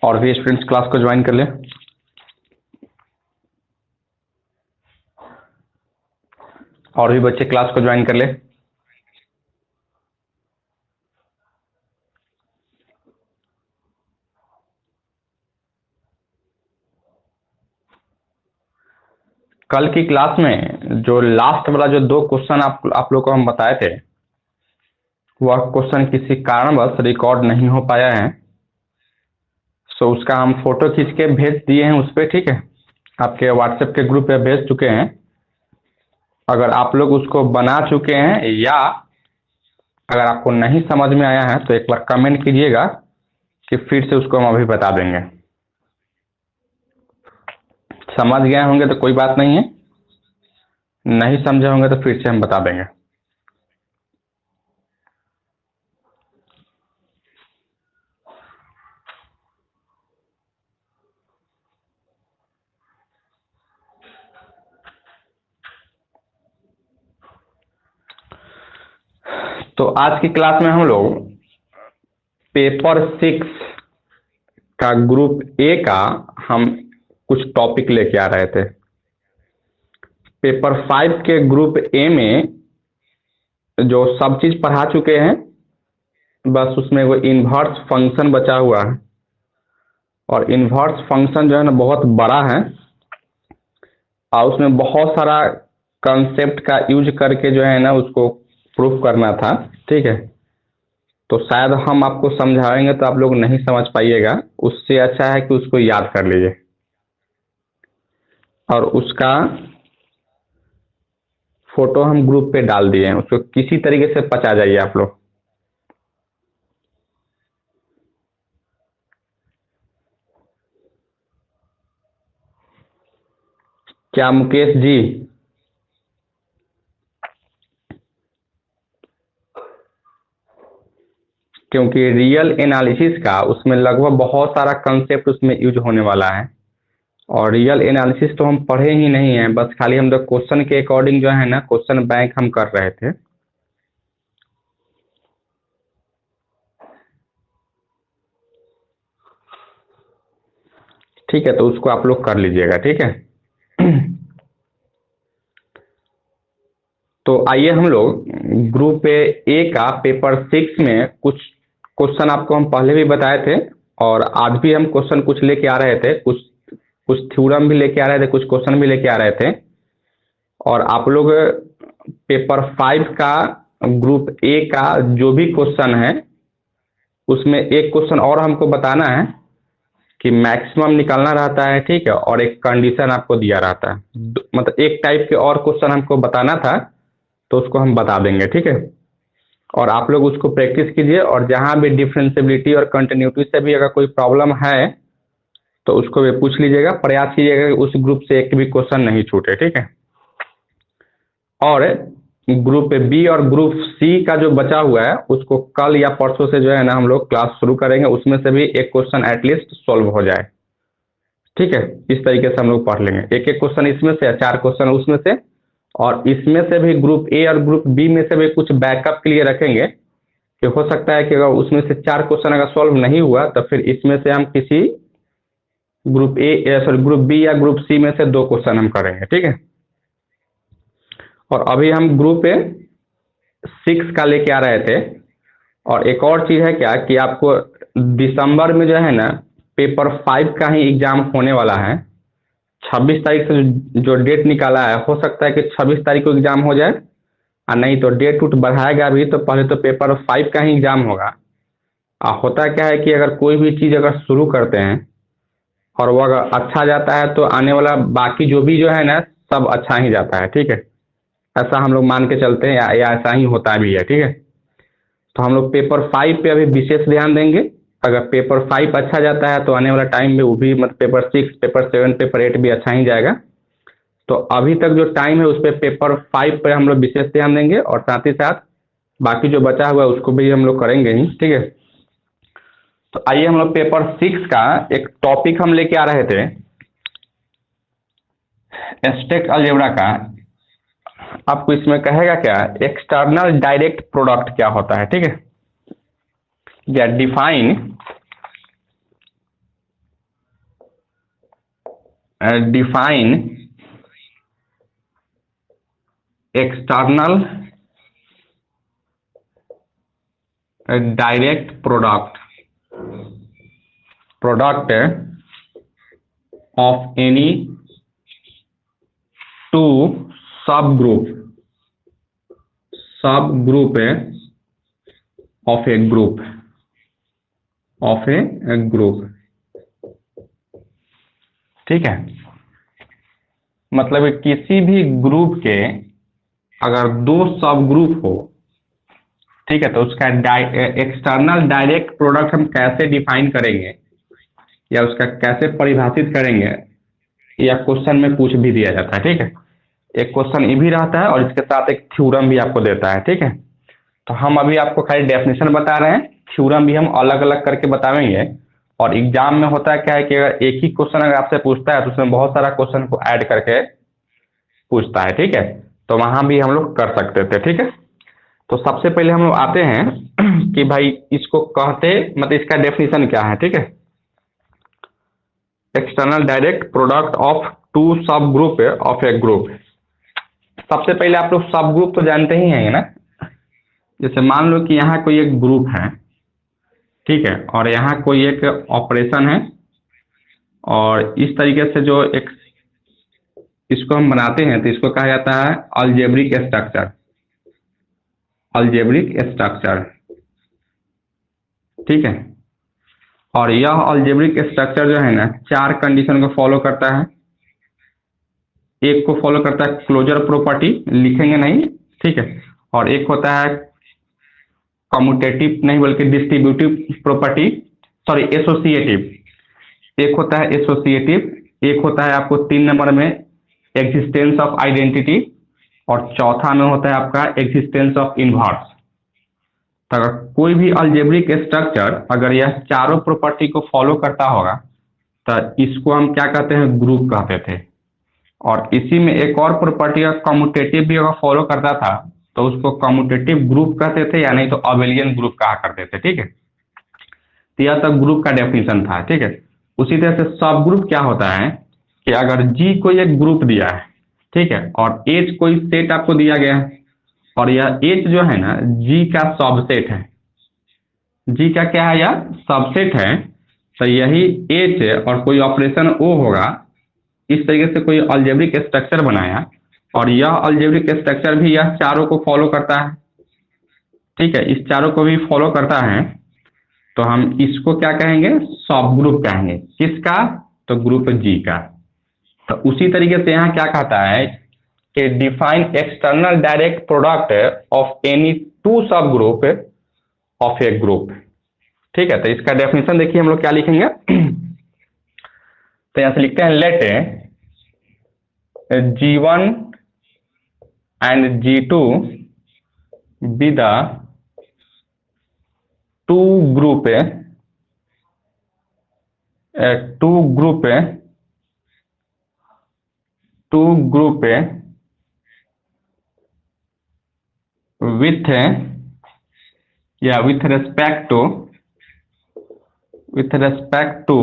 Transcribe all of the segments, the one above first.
और भी students class को ज्वाइन कर ले। और भी बच्चे क्लास को ज्वाइन कर ले। कल की क्लास में जो लास्ट वाला जो 2 क्वेश्चन आप लोग को हम बताए थे, वह क्वेश्चन किसी कारणवश रिकॉर्ड नहीं हो पाया है। सो उसका हम फोटो खींच के भेज दिए हैं उस पर, ठीक है, आपके व्हाट्सएप के ग्रुप पे भेज चुके हैं। अगर आप लोग उसको बना चुके हैं या अगर आपको नहीं समझ में आया है तो एक बार कमेंट कीजिएगा कि फिर से उसको हम अभी बता देंगे। समझ गए होंगे तो कोई बात नहीं है, नहीं समझे होंगे तो फिर से हम बता देंगे। तो आज की क्लास में हम लोग पेपर 6 का ग्रुप ए का हम कुछ टॉपिक लेके आ रहे थे। पेपर 5 के ग्रुप ए में जो सब चीज पढ़ा चुके हैं, बस उसमें वो इन्वर्स फंक्शन बचा हुआ है। और इन्वर्स फंक्शन जो है ना बहुत बड़ा है और उसमें बहुत सारा कंसेप्ट का यूज करके जो है ना उसको प्रूफ करना था, ठीक है। तो शायद हम आपको समझाएंगे तो आप लोग नहीं समझ पाइएगा, उससे अच्छा है कि उसको याद कर लीजिए और उसका फोटो हम ग्रुप पे डाल दिए हैं, उसको किसी तरीके से पचा जाइए आप लोग। क्या मुकेश जी? क्योंकि रियल एनालिसिस का उसमें लगभग बहुत सारा कंसेप्ट उसमें यूज होने वाला है और रियल एनालिसिस तो हम पढ़े ही नहीं है, बस खाली हम लोग क्वेश्चन के अकॉर्डिंग जो है ना क्वेश्चन बैंक हम कर रहे थे। ठीक है, तो उसको आप लोग कर लीजिएगा, ठीक है। तो आइए हम लोग ग्रुप ए का पेपर 6 में कुछ क्वेश्चन आपको हम पहले भी बताए थे और आज भी हम क्वेश्चन कुछ लेके आ रहे थे, कुछ थ्योरम भी लेके आ रहे थे, कुछ क्वेश्चन भी लेके आ रहे थे। और आप लोग पेपर 5 का ग्रुप ए का जो भी क्वेश्चन है उसमें एक क्वेश्चन और हमको बताना है कि मैक्सिमम निकालना रहता है, ठीक है, और एक कंडीशन आपको दिया रहता है। मतलब एक टाइप के और क्वेश्चन हमको बताना था तो उसको हम बता देंगे, ठीक है। और आप लोग उसको प्रैक्टिस कीजिए और जहां भी डिफरेंशियबिलिटी और कंटिन्यूटी से भी अगर कोई प्रॉब्लम है तो उसको भी पूछ लीजिएगा। प्रयास कीजिएगा कि उस ग्रुप से एक भी क्वेश्चन नहीं छूटे, ठीक है। और ग्रुप बी और ग्रुप सी का जो बचा हुआ है उसको कल या परसों से जो है ना हम लोग क्लास शुरू करेंगे, उसमें से भी एक क्वेश्चन एटलीस्ट सॉल्व हो जाए, ठीक है। इस तरीके से हम लोग पढ़ लेंगे, एक एक क्वेश्चन इसमें से, 4 क्वेश्चन उसमें से, और इसमें से भी ग्रुप ए और ग्रुप बी में से भी कुछ बैकअप के लिए रखेंगे कि हो सकता है कि अगर उसमें से 4 क्वेश्चन अगर सॉल्व नहीं हुआ तो फिर इसमें से हम किसी ग्रुप बी या ग्रुप सी में से 2 क्वेश्चन हम करेंगे, ठीक है। और अभी हम ग्रुप 6 का लेके आ रहे थे। और एक और चीज़ है क्या कि आपको दिसंबर में जो है ना पेपर 5 का ही एग्जाम होने वाला है। 26 तारीख से जो डेट निकाला है, हो सकता है कि 26 तारीख को एग्जाम हो जाए और नहीं तो डेट उट बढ़ाएगा भी तो पहले तो पेपर 5 का ही एग्जाम होगा। होता क्या है कि अगर कोई भी चीज़ अगर शुरू करते हैं और वो अगर अच्छा जाता है तो आने वाला बाकी जो भी जो है ना सब अच्छा ही जाता है, ठीक है। ऐसा हम लोग मान के चलते हैं या ऐसा ही होता भी है, ठीक है। तो हम लोग पेपर 5 पे अभी विशेष ध्यान देंगे। अगर पेपर 5 अच्छा जाता है तो आने वाला टाइम में वो भी मतलब पेपर 6, पेपर 7, पेपर 8 भी अच्छा ही जाएगा। तो अभी तक जो टाइम है उस पर पेपर 5 पर हम लोग विशेष ध्यान देंगे और साथ ही साथ बाकी जो बचा हुआ है उसको भी हम लोग करेंगे ही, ठीक है। तो आइए हम लोग पेपर 6 का एक टॉपिक हम लेके आ रहे थे, एब्स्ट्रैक्ट अलजेब्रा का। आपको इसमें कहेगा क्या, एक्सटर्नल डायरेक्ट प्रोडक्ट क्या होता है, ठीक है, या define define external direct product of any two subgroup of a group। ठीक है, मतलब किसी भी ग्रुप के अगर दो सब ग्रुप हो, ठीक है, तो उसका एक्सटर्नल डायरेक्ट प्रोडक्ट हम कैसे डिफाइन करेंगे या उसका कैसे परिभाषित करेंगे, या क्वेश्चन में पूछ भी दिया जाता है। ठीक है, एक क्वेश्चन ये भी रहता है और इसके साथ एक थ्योरम भी आपको देता है। ठीक है, तो हम अभी आपको खाली डेफिनेशन बता रहे हैं, थ्योरम भी हम अलग अलग करके बताएंगे। और एग्जाम में होता है क्या है कि अगर एक ही क्वेश्चन अगर आपसे पूछता है तो उसमें बहुत सारा क्वेश्चन को ऐड करके पूछता है। ठीक है, तो वहां भी हम लोग कर सकते थे। ठीक है, तो सबसे पहले हम लोग आते हैं कि भाई इसको कहते मतलब इसका डेफिनेशन क्या है। ठीक है, external direct product of two sub group of a group. सबसे पहले आप लोग सब ग्रुप तो जानते ही हैं ना। जैसे मान लो कि यहाँ कोई एक ग्रुप है, ठीक है, और यहाँ कोई एक ऑपरेशन है, और इस तरीके से जो एक इसको हम बनाते हैं तो इसको कहा जाता है अलजेब्रिक स्ट्रक्चर। ठीक है, और यह अलजेब्रिक स्ट्रक्चर जो है ना चार कंडीशन को फॉलो करता है। एक को फॉलो करता है क्लोजर प्रॉपर्टी, लिखेंगे नहीं, ठीक है, और एक होता है कम्यूटेटिव नहीं बल्कि डिस्ट्रीब्यूटिव प्रॉपर्टी, सॉरी एसोसिएटिव। एक होता है एसोसिएटिव, एक होता है आपको 3 नंबर में एग्जिस्टेंस ऑफ आइडेंटिटी, और चौथा में होता है आपका एग्जिस्टेंस ऑफ इनवर्स। तो अगर कोई भी अलजेब्रिक स्ट्रक्चर अगर यह चारों प्रॉपर्टी को फॉलो करता होगा तो इसको हम क्या कहते हैं, ग्रुप कहते थे। और इसी में एक और प्रॉपर्टी का कम्यूटेटिव भी अगर फॉलो करता था तो उसको कम्यूटेटिव ग्रुप कहते थे, या नहीं तो अबेलियन ग्रुप कहा करते थे। ठीक है, तो यह सब ग्रुप का डेफिनेशन था। ठीक है, उसी तरह से सब ग्रुप क्या होता है कि अगर जी को एक ग्रुप दिया है, ठीक है, और एच कोई सेट आपको दिया गया है, और यह एच जो है ना जी का सबसेट है। जी का क्या है, यह सबसेट है। तो यही एच और कोई ऑपरेशन ओ होगा, इस तरीके से कोई अलजेब्रिक स्ट्रक्चर बनाया, और यह अलजेब्रिक स्ट्रक्चर भी यह चारों को फॉलो करता है। ठीक है, इस चारों को भी फॉलो करता है, तो हम इसको क्या कहेंगे, सब ग्रुप कहेंगे। किसका, तो ग्रुप जी का। तो उसी तरीके से यहाँ क्या कहता है कि define external direct product of any two sub group of a group. ठीक है, तो इसका डेफिनेशन देखिए हम लोग क्या लिखेंगे। तो यहाँ से लिखते हैं late G1 and G2 be the two group with respect to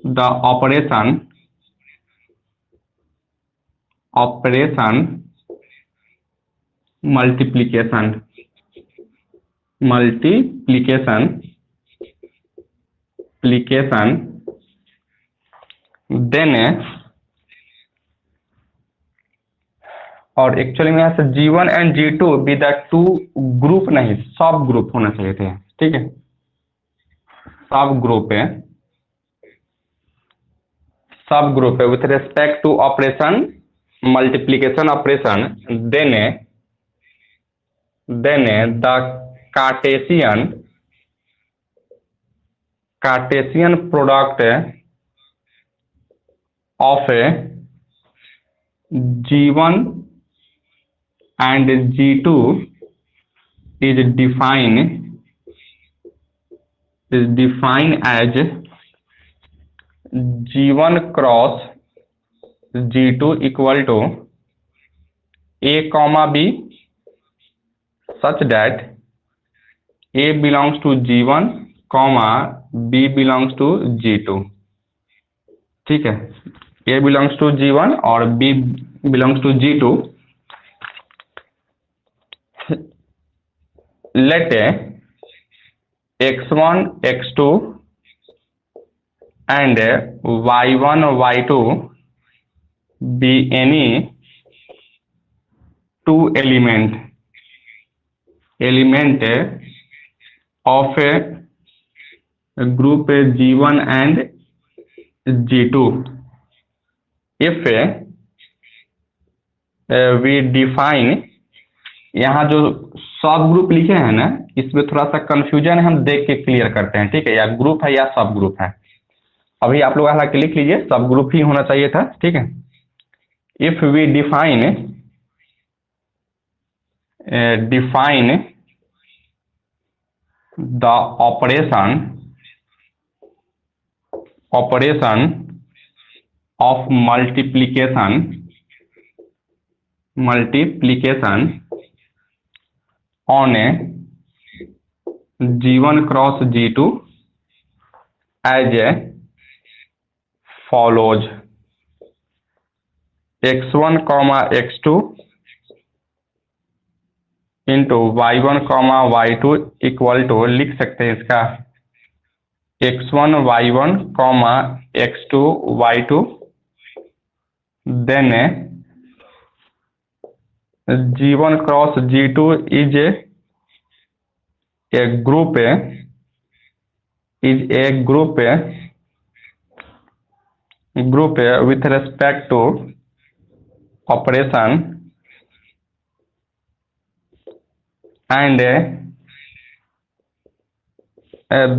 the operation multiplication then, और एक्चुअली में यहाँ से G1 and G2 be the two group, नहीं सब ग्रुप होना चाहिए थे। ठीक है, सब ग्रुप है with respect to operation multiplication operation, then the Cartesian product of G1 and G2 is defined as G1 cross G2 equal to A comma B such that A belongs to G1 comma B belongs to G2। ठीक है, A belongs to G1 और B belongs to G2। Let X1 X2 and Y1 Y2 be any two element of a group G1 and G2 if we define। यहाँ जो सब group लिखे हैं ना, इसमें थोड़ा सा कंफ्यूजन है, हम देख के क्लियर करते हैं, ठीक है, या ग्रुप है या सब ग्रुप है। अभी आप लोग हालांकि लिख लीजिए, सब ग्रुप ही होना चाहिए था, ठीक है। If we define the operation of multiplication on a G1 cross G2 as a follows। X1 X2 into Y1 Y2 equal to, लिख सकते हैं इसका X1 Y1 X2 Y2, then G1 cross G2 is a group with respect to operation and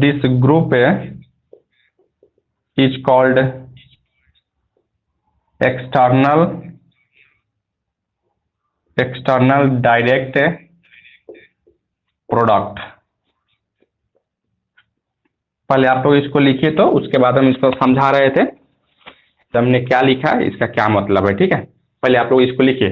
this group is called external direct product। पहले आप लोग इसको लिखिए, तो उसके बाद हम इसको समझा रहे थे, तो हमने क्या लिखा है, इसका क्या मतलब है, ठीक है। पहले आप लोग इसको लिखिए।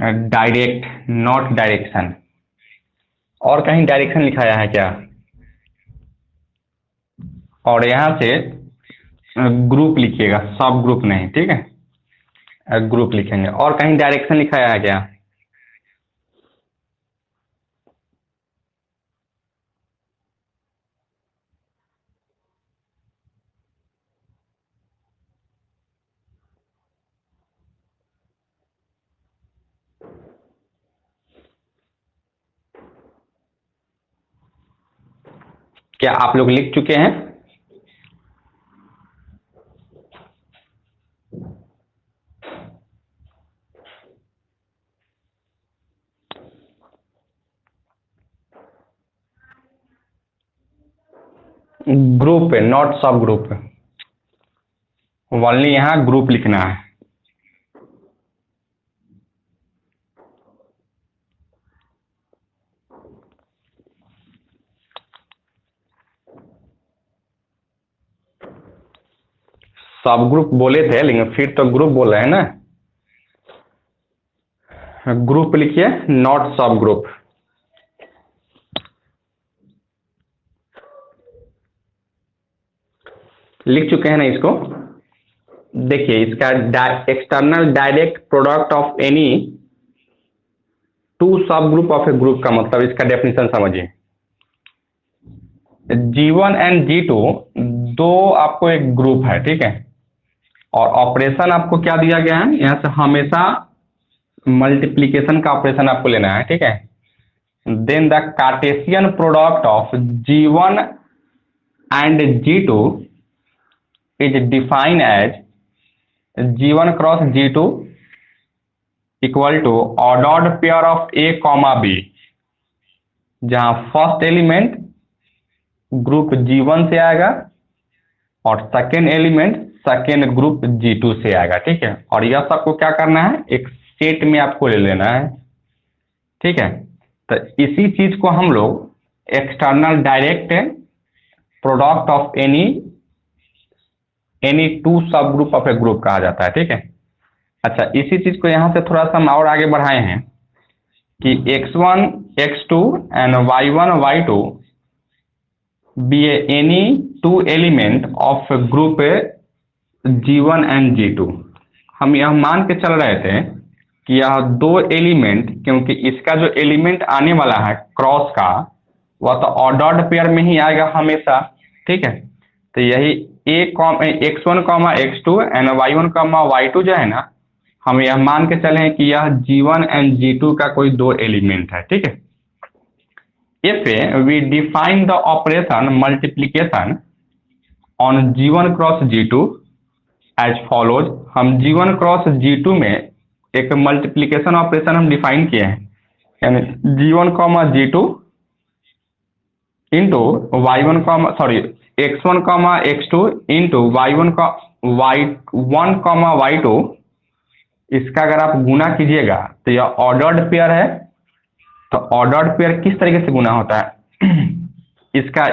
Direct, not direction. और कहीं डायरेक्शन लिखाया है क्या? और यहाँ से ग्रुप लिखिएगा, सब ग्रुप नहीं, ठीक है, ग्रुप लिखेंगे। और कहीं डायरेक्शन लिखाया है क्या? क्या आप लोग लिख चुके हैं? ग्रुप है, नॉट सब ग्रुप है, ओनली यहाँ ग्रुप लिखना है। सब ग्रुप बोले थे लेकिन फिर तो ग्रुप बोल रहे हैं ना। ग्रुप लिखिए, नॉट सब ग्रुप। लिख चुके हैं ना इसको। देखिए इसका external direct product of any two sub group of a group का मतलब इसका डेफिनेशन समझिए। G1 एंड G2 दो आपको एक ग्रुप है, ठीक है, और ऑपरेशन आपको क्या दिया गया है, यहां से हमेशा मल्टीप्लीकेशन का ऑपरेशन आपको लेना है, ठीक है। Then the Cartesian product of G1 and G2 is defined as G1 cross G2 equal to ordered pair of A comma B, जहां फर्स्ट एलिमेंट ग्रुप G1 से आएगा और second element second group G2 से आएगा, ठीक है। और यह सबको क्या करना है, एक सेट में आपको ले लेना है, ठीक है। तो इसी चीज को हम लोग external direct product of any two sub group of a group कहा जाता है, ठीक है। अच्छा, इसी चीज को यहां से थोड़ा सा हम और आगे बढ़ाए हैं कि x1 x2 and y1 y2 be any two element of group G1 and G2। हम यह मान के चल रहे थे कि यह दो एलिमेंट, क्योंकि इसका जो एलिमेंट आने वाला है क्रॉस का वह तो ऑर्डर्ड पेयर में ही आएगा हमेशा, ठीक है। तो यही x1 x2 and y1 y2 जो है ना, हम यह मान के चले हैं कि यह G1 एंड G2 का कोई दो एलिमेंट है, ठीक है। If we define the operation multiplication on G1 cross G2 as follows, हम G1 क्रॉस G2 में एक मल्टीप्लीकेशन ऑपरेशन हम डिफाइन किए हैं, यानी G1 G2 into x1 x2 into y1 y2, इसका अगर आप गुना कीजिएगा तो यह ऑर्डर्ड पेयर है। तो ऑर्डर्ड पेयर किस तरीके से गुना होता है इसका,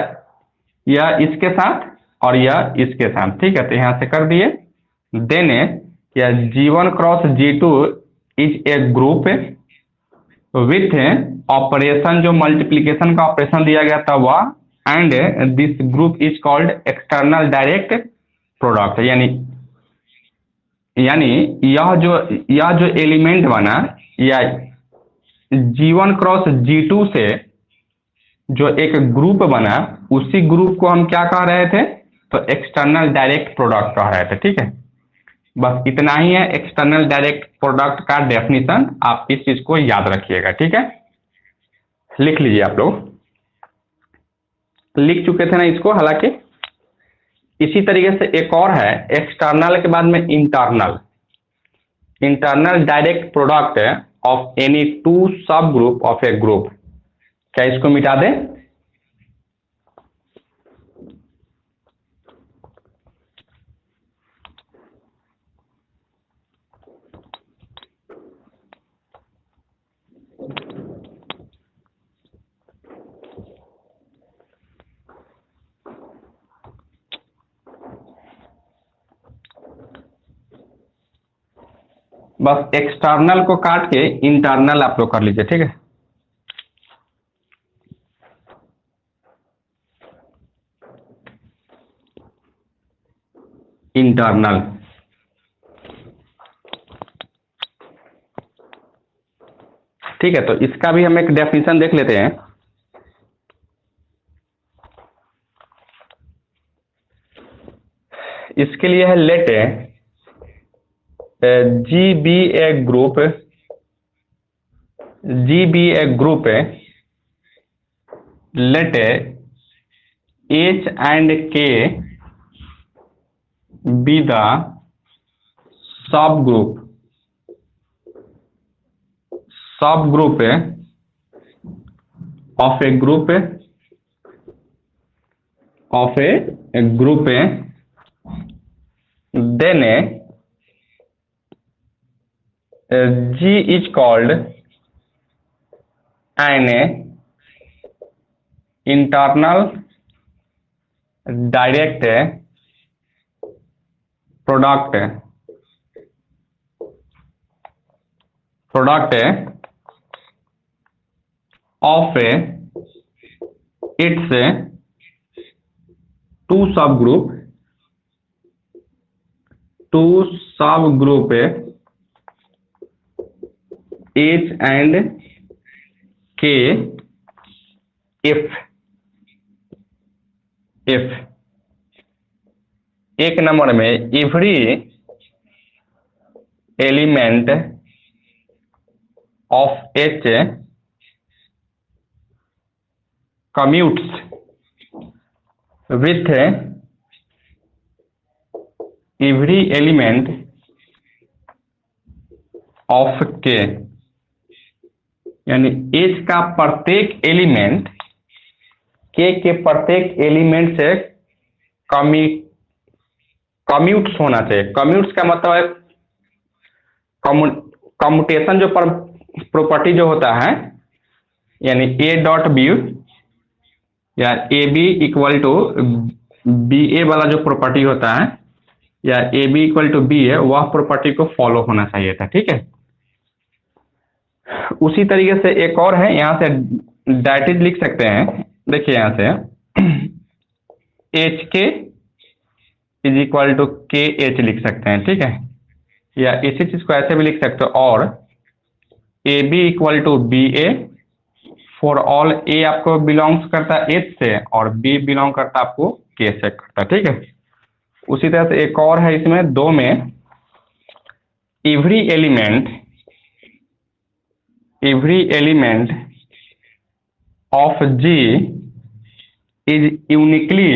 यह इसके साथ और यह इसके साथ, ठीक है। तो यहां से कर दिए। देन यह G1 cross G2 is a group with operation, जो मल्टीप्लीकेशन का ऑपरेशन दिया गया था वह, and this group is called external direct product. यानी यह जो एलिमेंट बना, या G1 क्रॉस G2 से जो एक ग्रुप बना, उसी ग्रुप को हम क्या कह रहे थे, तो एक्सटर्नल डायरेक्ट प्रोडक्ट कह रहे थे, ठीक है। बस इतना ही है एक्सटर्नल डायरेक्ट प्रोडक्ट का डेफिनेशन, आप इस चीज को याद रखिएगा, ठीक है। लिख लीजिए, आप लोग लिख चुके थे ना इसको हालांकि। इसी तरीके से एक और है, एक्सटर्नल के बाद में internal direct product of any two sub group of a group. क्या इसको मिटा दें? बस एक्सटर्नल को काट के इंटरनल आप लोग कर लीजिए, ठीक है। इंटरनल, ठीक है। तो इसका भी हम एक डेफिनेशन देख लेते हैं। इसके लिए है let G be a group let H and K be the sub group of a group, then G is called an internal direct product product of its two sub group H and K if एक number में every element of H commutes with every element of K, यानी H का प्रत्येक element K के प्रत्येक element से commutes होना चाहिए। कम्यूट्स का मतलब है कम्यूटेशन जो प्रॉपर्टी जो होता है, यानी A डॉट बी या A B equal to B A वाला जो प्रॉपर्टी होता है, या A B equal to B है, वह प्रॉपर्टी को फॉलो होना चाहिए था। ठीक है, उसी तरीके से एक और है, यहाँ से डाइटिज लिख सकते हैं। देखिए यहाँ से एच के इज इक्वल टू के एच लिख सकते हैं। ठीक है, या इसी चीज को ऐसे भी लिख सकते हो, और A B equal to B A for all A आपको बिलोंग्स करता है एच से, और बी बिलोंग करता है आपको के से करता है। ठीक है, उसी तरह से एक और है इसमें दो में, every element of G is uniquely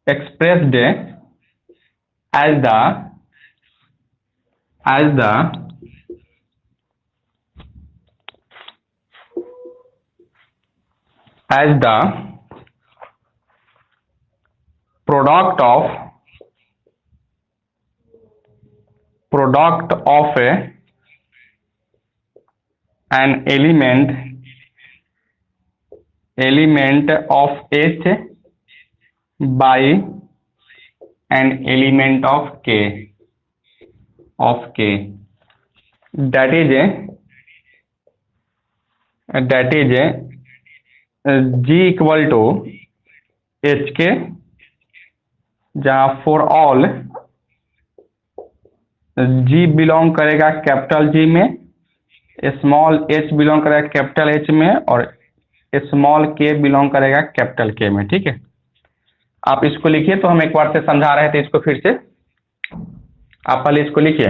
expressed as the product of an element of H by an element of K that is G equal to H K, जहाँ फॉर ऑल G बिलोंग करेगा capital G में, small h belong करेगा capital H में, और small k belong करेगा capital K में। ठीक है, आप इसको लिखिए। तो हम एक बार से समझा रहे थे इसको, फिर से आप पहले इसको लिखिए।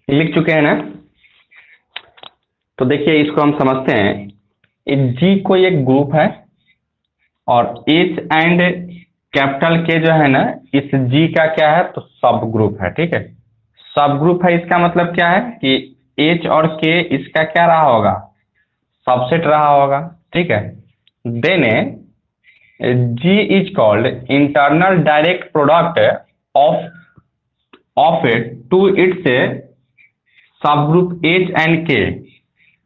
लिख चुके हैं ना? तो देखिए इसको हम समझते हैं। जी कोई एक ग्रुप है और एच एंड कैपिटल के जो है ना, इस जी का क्या है तो सब ग्रुप है। ठीक है, सब ग्रुप है, इसका मतलब क्या है कि एच और के इसका क्या रहा होगा, सबसेट रहा होगा। ठीक है, then G is called internal direct product of it to its sub group H and K.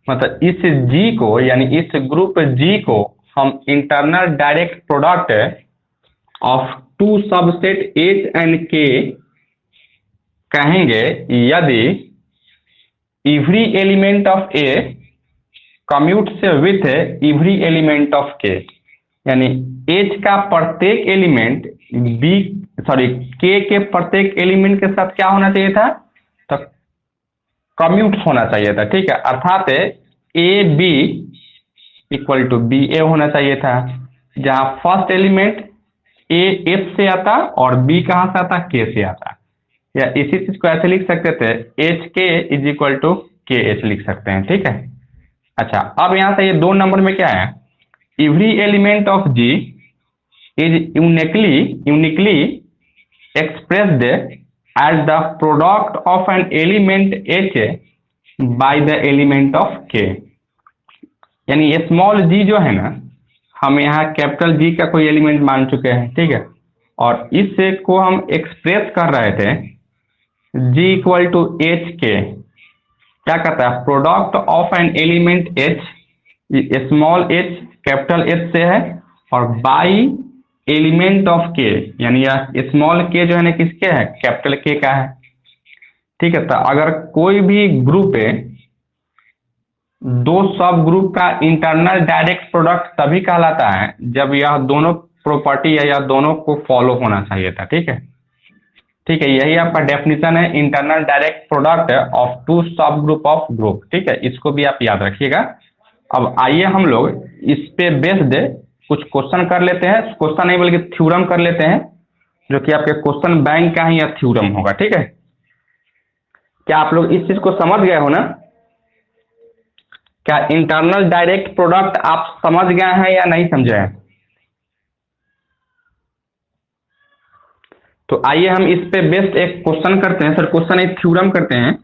मतलब इस जी को यानी इस ग्रुप जी को हम internal direct product of to subset H and के कहेंगे यदि every element of A commutes with every element of के। यानी एच का प्रत्येक एलिमेंट बी सॉरी के प्रत्येक एलिमेंट के साथ क्या होना चाहिए था, तो कम्यूट्स होना चाहिए था। ठीक है, अर्थात A B equal to B A होना चाहिए था, जहां फर्स्ट एलिमेंट ए एफ से आता और बी कहां से आता, के से आता। या इसी चीज को ऐसे लिख सकते थे, एच के इज इक्वल टू के एच लिख सकते हैं। ठीक है, अच्छा अब यहां से ये 2 नंबर में क्या है, every element of G is uniquely expressed as the product of an element H by the element of K। यानी स्मॉल जी जो है ना, हम यहाँ कैपिटल जी का कोई एलिमेंट मान चुके हैं। ठीक है, और इससे को हम एक्सप्रेस कर रहे थे जी इक्वल टू एच के, क्या कहता है, product of an element H, small H capital H से है, और बाई एलिमेंट ऑफ के, यानी यह स्मॉल के जो है ना किसके है, कैपिटल के का है। ठीक है, तो अगर कोई भी ग्रुप है, दो सब ग्रुप का इंटरनल डायरेक्ट प्रोडक्ट तभी कहलाता है जब यह दोनों प्रॉपर्टी या यह दोनों को फॉलो होना चाहिए था। ठीक है, ठीक है, यही आपका डेफिनेशन है internal direct product of two sub group of group. ठीक है, इसको भी आप याद रखिएगा। अब आइए हम लोग इस पे बेस्ड कुछ क्वेश्चन कर लेते हैं, क्वेश्चन नहीं बल्कि थ्योरम कर लेते हैं, जो कि आपके क्वेश्चन बैंक का ही या थ्योरम होगा। ठीक है, क्या आप लोग इस चीज को समझ गए हो ना? क्या इंटरनल डायरेक्ट प्रोडक्ट आप समझ गए हैं या नहीं समझे हैं? तो आइए हम इस पे बेस्ड एक क्वेश्चन करते हैं, सर क्वेश्चन एक थ्योरम करते हैं,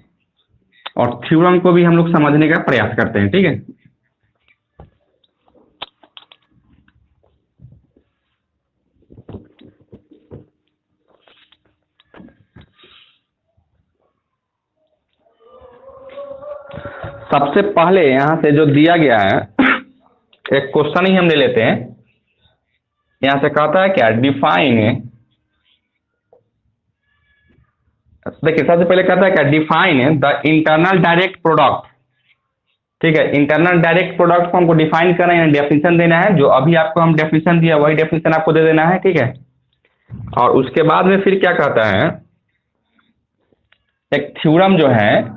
और थ्योरम को भी हम लोग समझने का प्रयास करते हैं। ठीक है, सबसे पहले यहां से जो दिया गया है एक क्वेश्चन ही हम ले लेते हैं। यहां से कहता है क्या, डिफाइन, देखिए सबसे पहले कहता है क्या, define the internal direct product. ठीक है, इंटरनल डायरेक्ट प्रोडक्ट को हमको डिफाइन करना है, डेफिनेशन देना है, जो अभी आपको हम डेफिनेशन दिया वही डेफिनेशन आपको दे देना है। ठीक है, और उसके बाद में फिर क्या कहता है, एक थ्योरम जो है,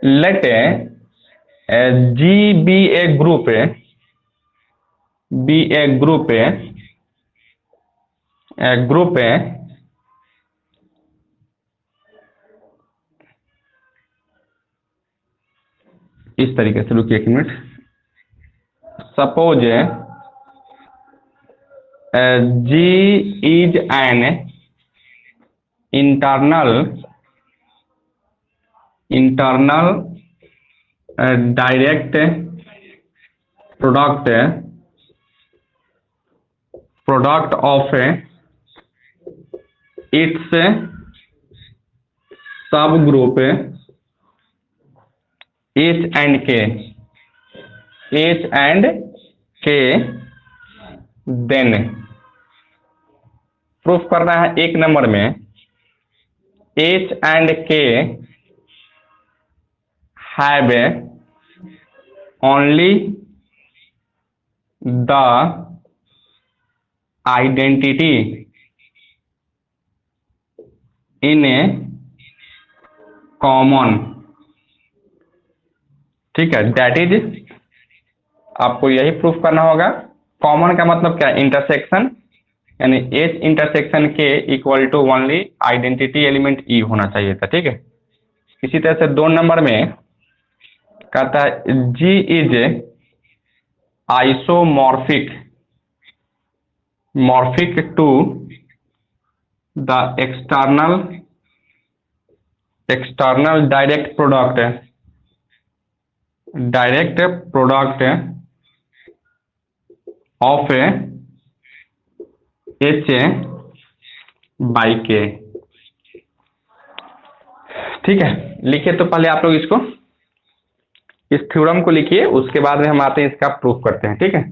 let G be a group, be a group इस तरीके से, रुकिए 1 minute, suppose G is an internal direct product of its sub group H and K, then proof करना है 1 नंबर में, H and K have only the identity in a common. ठीक है, that is, आपको यही प्रूफ करना होगा। Common का मतलब क्या, इंटरसेक्शन, यानी H intersection K equal to only identity element E होना चाहिए था। ठीक है, इसी तरह से 2 नंबर में कहता है G is isomorphic to the external direct product of H by K. ठीक है, लिखिए तो पहले आप लोग इसको, इस थ्योरम को लिखिए, उसके बाद में हम आते हैं इसका प्रूफ करते हैं। ठीक है,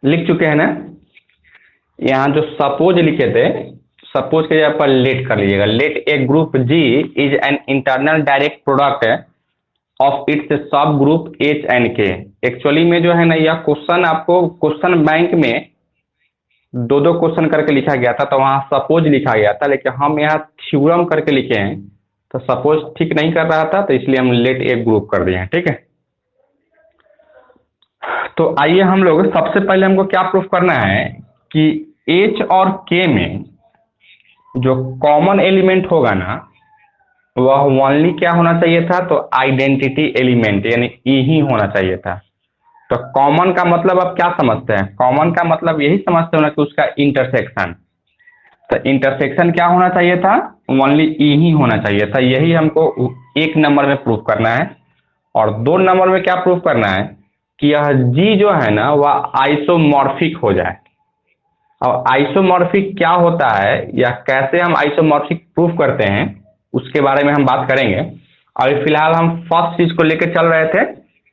लिख चुके हैं ना। यहाँ जो सपोज लिखे थे, सपोज के जगह पर लेट कर लीजिएगा। Let a group G is an internal direct product of its sub group H and K. Actually में जो है ना, यह क्वेश्चन आपको क्वेश्चन बैंक में 2-2 क्वेश्चन करके लिखा गया था, तो वहाँ सपोज लिखा गया था, लेकिन हम यहाँ थ्योरम करके लिखे हैं, तो सपोज ठीक नहीं कर रहा था, तो इसलिए हम लेट ए ग्रुप कर दिए हैं। ठीक है, तो आइए हम लोग सबसे पहले हमको क्या प्रूफ करना है कि एच और के में जो कॉमन एलिमेंट होगा ना, वह ओनली क्या होना चाहिए था, तो आइडेंटिटी एलिमेंट यानी ई ही होना चाहिए था। तो कॉमन का मतलब आप क्या समझते हैं? कॉमन का मतलब यही समझते हो ना कि उसका इंटरसेक्शन। तो इंटरसेक्शन क्या होना चाहिए था? ओनली ई ही होना चाहिए था। यही हमको 1 नंबर में प्रूफ करना है। और 2 नंबर में क्या प्रूफ करना है कि यह जी जो है ना, वह आइसोमॉर्फिक हो जाए। और आइसोमॉर्फिक क्या होता है या कैसे हम आइसोमॉर्फिक प्रूफ करते हैं, उसके बारे में हम बात करेंगे। अभी फिलहाल हम फर्स्ट चीज को लेकर चल रहे थे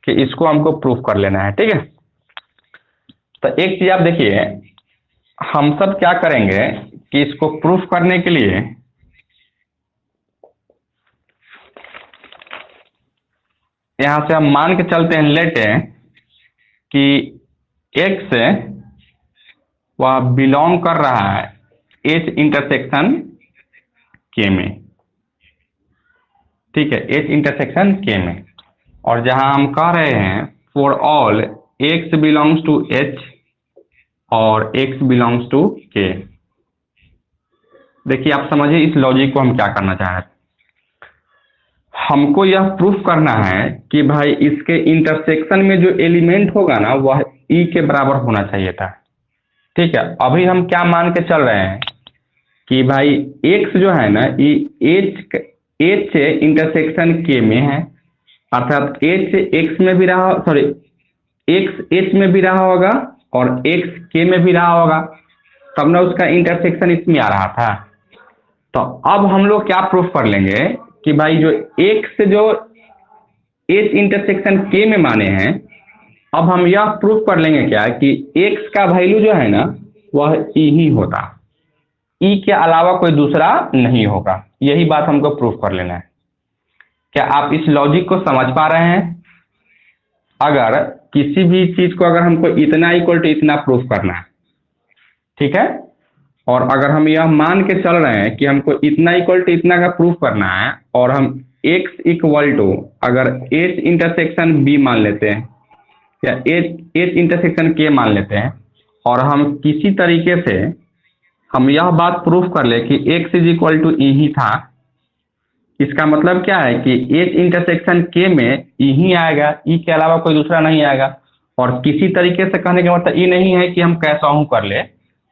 कि इसको हमको प्रूफ कर लेना है। ठीक है, तो एक चीज आप देखिए, हम सब क्या करेंगे कि इसको प्रूफ करने के लिए यहां से हम मान के चलते हैं, लेते हैं कि एक्स वह बिलोंग कर रहा है एच इंटरसेक्शन के में। ठीक है, एच इंटरसेक्शन के में। और जहां हम कह रहे हैं for all x belongs to H और एक्स बिलोंग्स टू के। देखिए, आप समझिए इस लॉजिक को हम क्या करना चाह रहे हैं। हमको यह प्रूफ करना है कि भाई इसके इंटरसेक्शन में जो एलिमेंट होगा ना, वह ई के बराबर होना चाहिए था। ठीक है, अभी हम क्या मान के चल रहे हैं कि भाई एक्स जो है ना, एच इंटरसेक्शन के में है, अर्थात एच एक्स में भी रहा, सॉरी एक्स एच में भी रहा होगा और एक्स के में भी रहा होगा, तब ना उसका इंटरसेक्शन इसमें आ रहा था। तो अब हम लोग क्या प्रूफ कर लेंगे कि भाई जो एक्स जो एच इंटरसेक्शन के में माने हैं, अब हम यह प्रूफ कर लेंगे क्या कि एक्स का वैल्यू जो है ना, वह ई ही होता, ई के अलावा कोई दूसरा नहीं होगा। यही बात हमको प्रूफ कर लेना है। क्या आप इस लॉजिक को समझ पा रहे हैं? अगर किसी भी चीज को अगर हमको इतना इक्वल टू इतना प्रूफ करना है, ठीक है, और अगर हम यह मान के चल रहे हैं कि हमको इतना इक्वल टू इतना का प्रूफ करना है, और हम x इक्वल टू अगर एच इंटरसेक्शन बी मान लेते हैं या एच इंटरसेक्शन के मान लेते हैं, और हम किसी तरीके से हम यह बात प्रूफ कर ले कि x इज इक्वल टू ई ही था, इसका मतलब क्या है कि एच इंटरसेक्शन के में ई ही आएगा, ई के अलावा कोई दूसरा नहीं आएगा। और किसी तरीके से कहने का मतलब ये नहीं है कि हम कैसा हूं कर ले,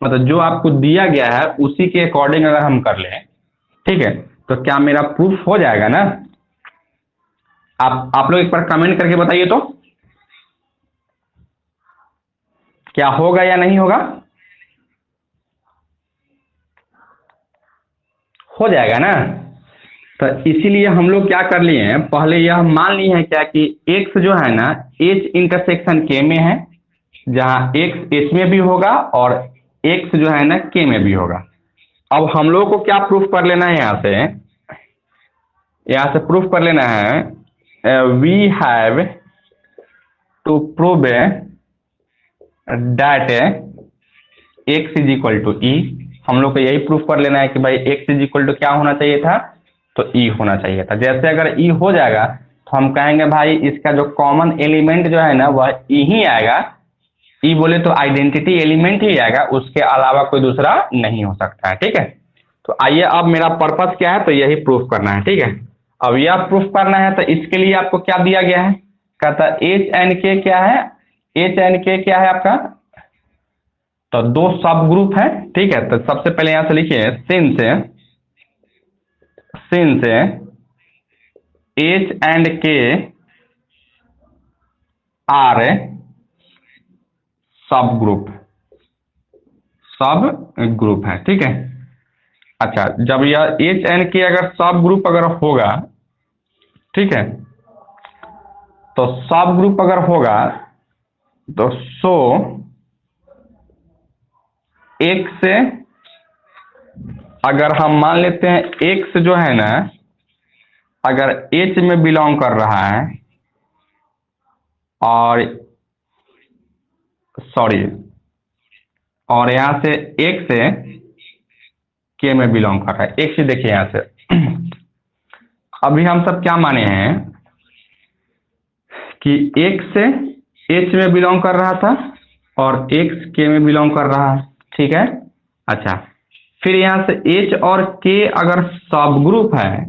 मतलब जो आपको दिया गया है उसी के अकॉर्डिंग अगर हम कर लें, ठीक है, तो क्या मेरा प्रूफ हो जाएगा ना? आप लोग एक बार कमेंट करके बताइए तो, क्या होगा या नहीं होगा? हो जाएगा ना? तो इसीलिए हम लोग क्या कर लिए हैं, पहले यह मान लिए हैं क्या कि x जो है ना h इंटरसेक्शन k में है, जहां x h में भी होगा और x जो है ना k में भी होगा। अब हम लोग को क्या प्रूफ कर लेना है, यहाँ से प्रूफ कर लेना है, we have to prove that x is equal to E. हम लोग को यही प्रूफ कर लेना है कि भाई x इज इक्वल टू क्या होना चाहिए था, तो ई होना चाहिए था। जैसे अगर ई हो जाएगा तो हम कहेंगे भाई इसका जो कॉमन एलिमेंट जो है ना वह ई ही आएगा। ई बोले तो आइडेंटिटी एलिमेंट ही आएगा, उसके अलावा कोई दूसरा नहीं हो सकता है, ठीक है। तो आइए, अब मेरा पर्पस क्या है, तो यही प्रूफ करना है, ठीक है। अब यह प्रूफ करना है तो इसके लिए आपको क्या दिया गया है, कहता एच एंड के क्या है, एच एंड के क्या है आपका, तो दो सब ग्रुप है, ठीक है। तो सबसे पहले यहां से लिखिए सिंस एच एंड के आर सब ग्रुप है, ठीक है। अच्छा, जब यह एच एंड के अगर सब ग्रुप अगर होगा, ठीक है, तो सब ग्रुप अगर होगा तो सो एक्स, अगर हम मान लेते हैं एक्स जो है ना अगर एच में बिलोंग कर रहा है और सॉरी और यहां से एक्स के में बिलोंग कर रहा है, एक चीज देखिए यहां से अभी हम सब क्या माने हैं कि एक्स एच में बिलोंग कर रहा था और एक्स के में बिलोंग कर रहा है, ठीक है। अच्छा, फिर यहां से एच और के अगर सब ग्रुप है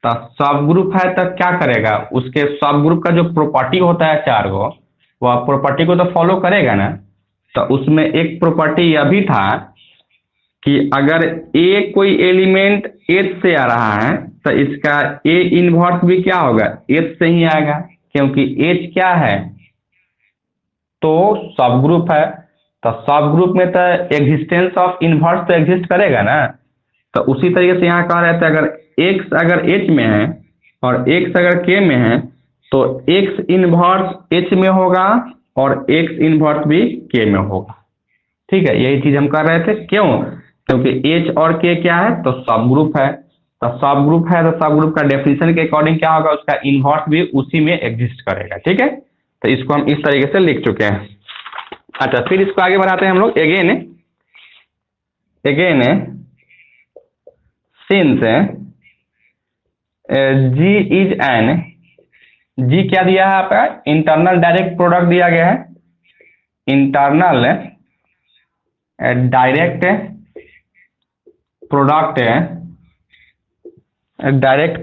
तो सब ग्रुप है तो क्या करेगा, उसके सब ग्रुप का जो प्रॉपर्टी होता है चार गो, वह प्रॉपर्टी को तो फॉलो करेगा ना। तो उसमें एक प्रॉपर्टी यह भी था कि अगर ए कोई एलिमेंट एच से आ रहा है तो इसका ए इनवर्स भी क्या होगा, एच से ही आएगा, क्योंकि एच क्या है, तो सब ग्रुप है। तो सब ग्रुप में तो एग्जिस्टेंस ऑफ इनवर्स तो एग्जिस्ट करेगा ना। तो उसी तरीके से यहाँ कहा रहता है अगर एक्स अगर एच में है और एक्स अगर के में है तो एक्स इनवर्स एच में होगा और एक्स इनवर्स भी के में होगा, ठीक है। यही चीज हम कर रहे थे, क्यों, क्योंकि एच और के क्या है, तो सब ग्रुप है। तो सब ग्रुप है तो सब ग्रुप का डेफिनेशन के अकॉर्डिंग क्या होगा, उसका इनवर्स भी उसी में एग्जिस्ट करेगा, ठीक है। तो इसको हम इस तरीके से लिख चुके हैं। अच्छा, फिर इसको आगे बढ़ाते हैं हम लोग। Again since G is N, G क्या दिया है आपका, इंटरनल डायरेक्ट प्रोडक्ट दिया गया है, internal direct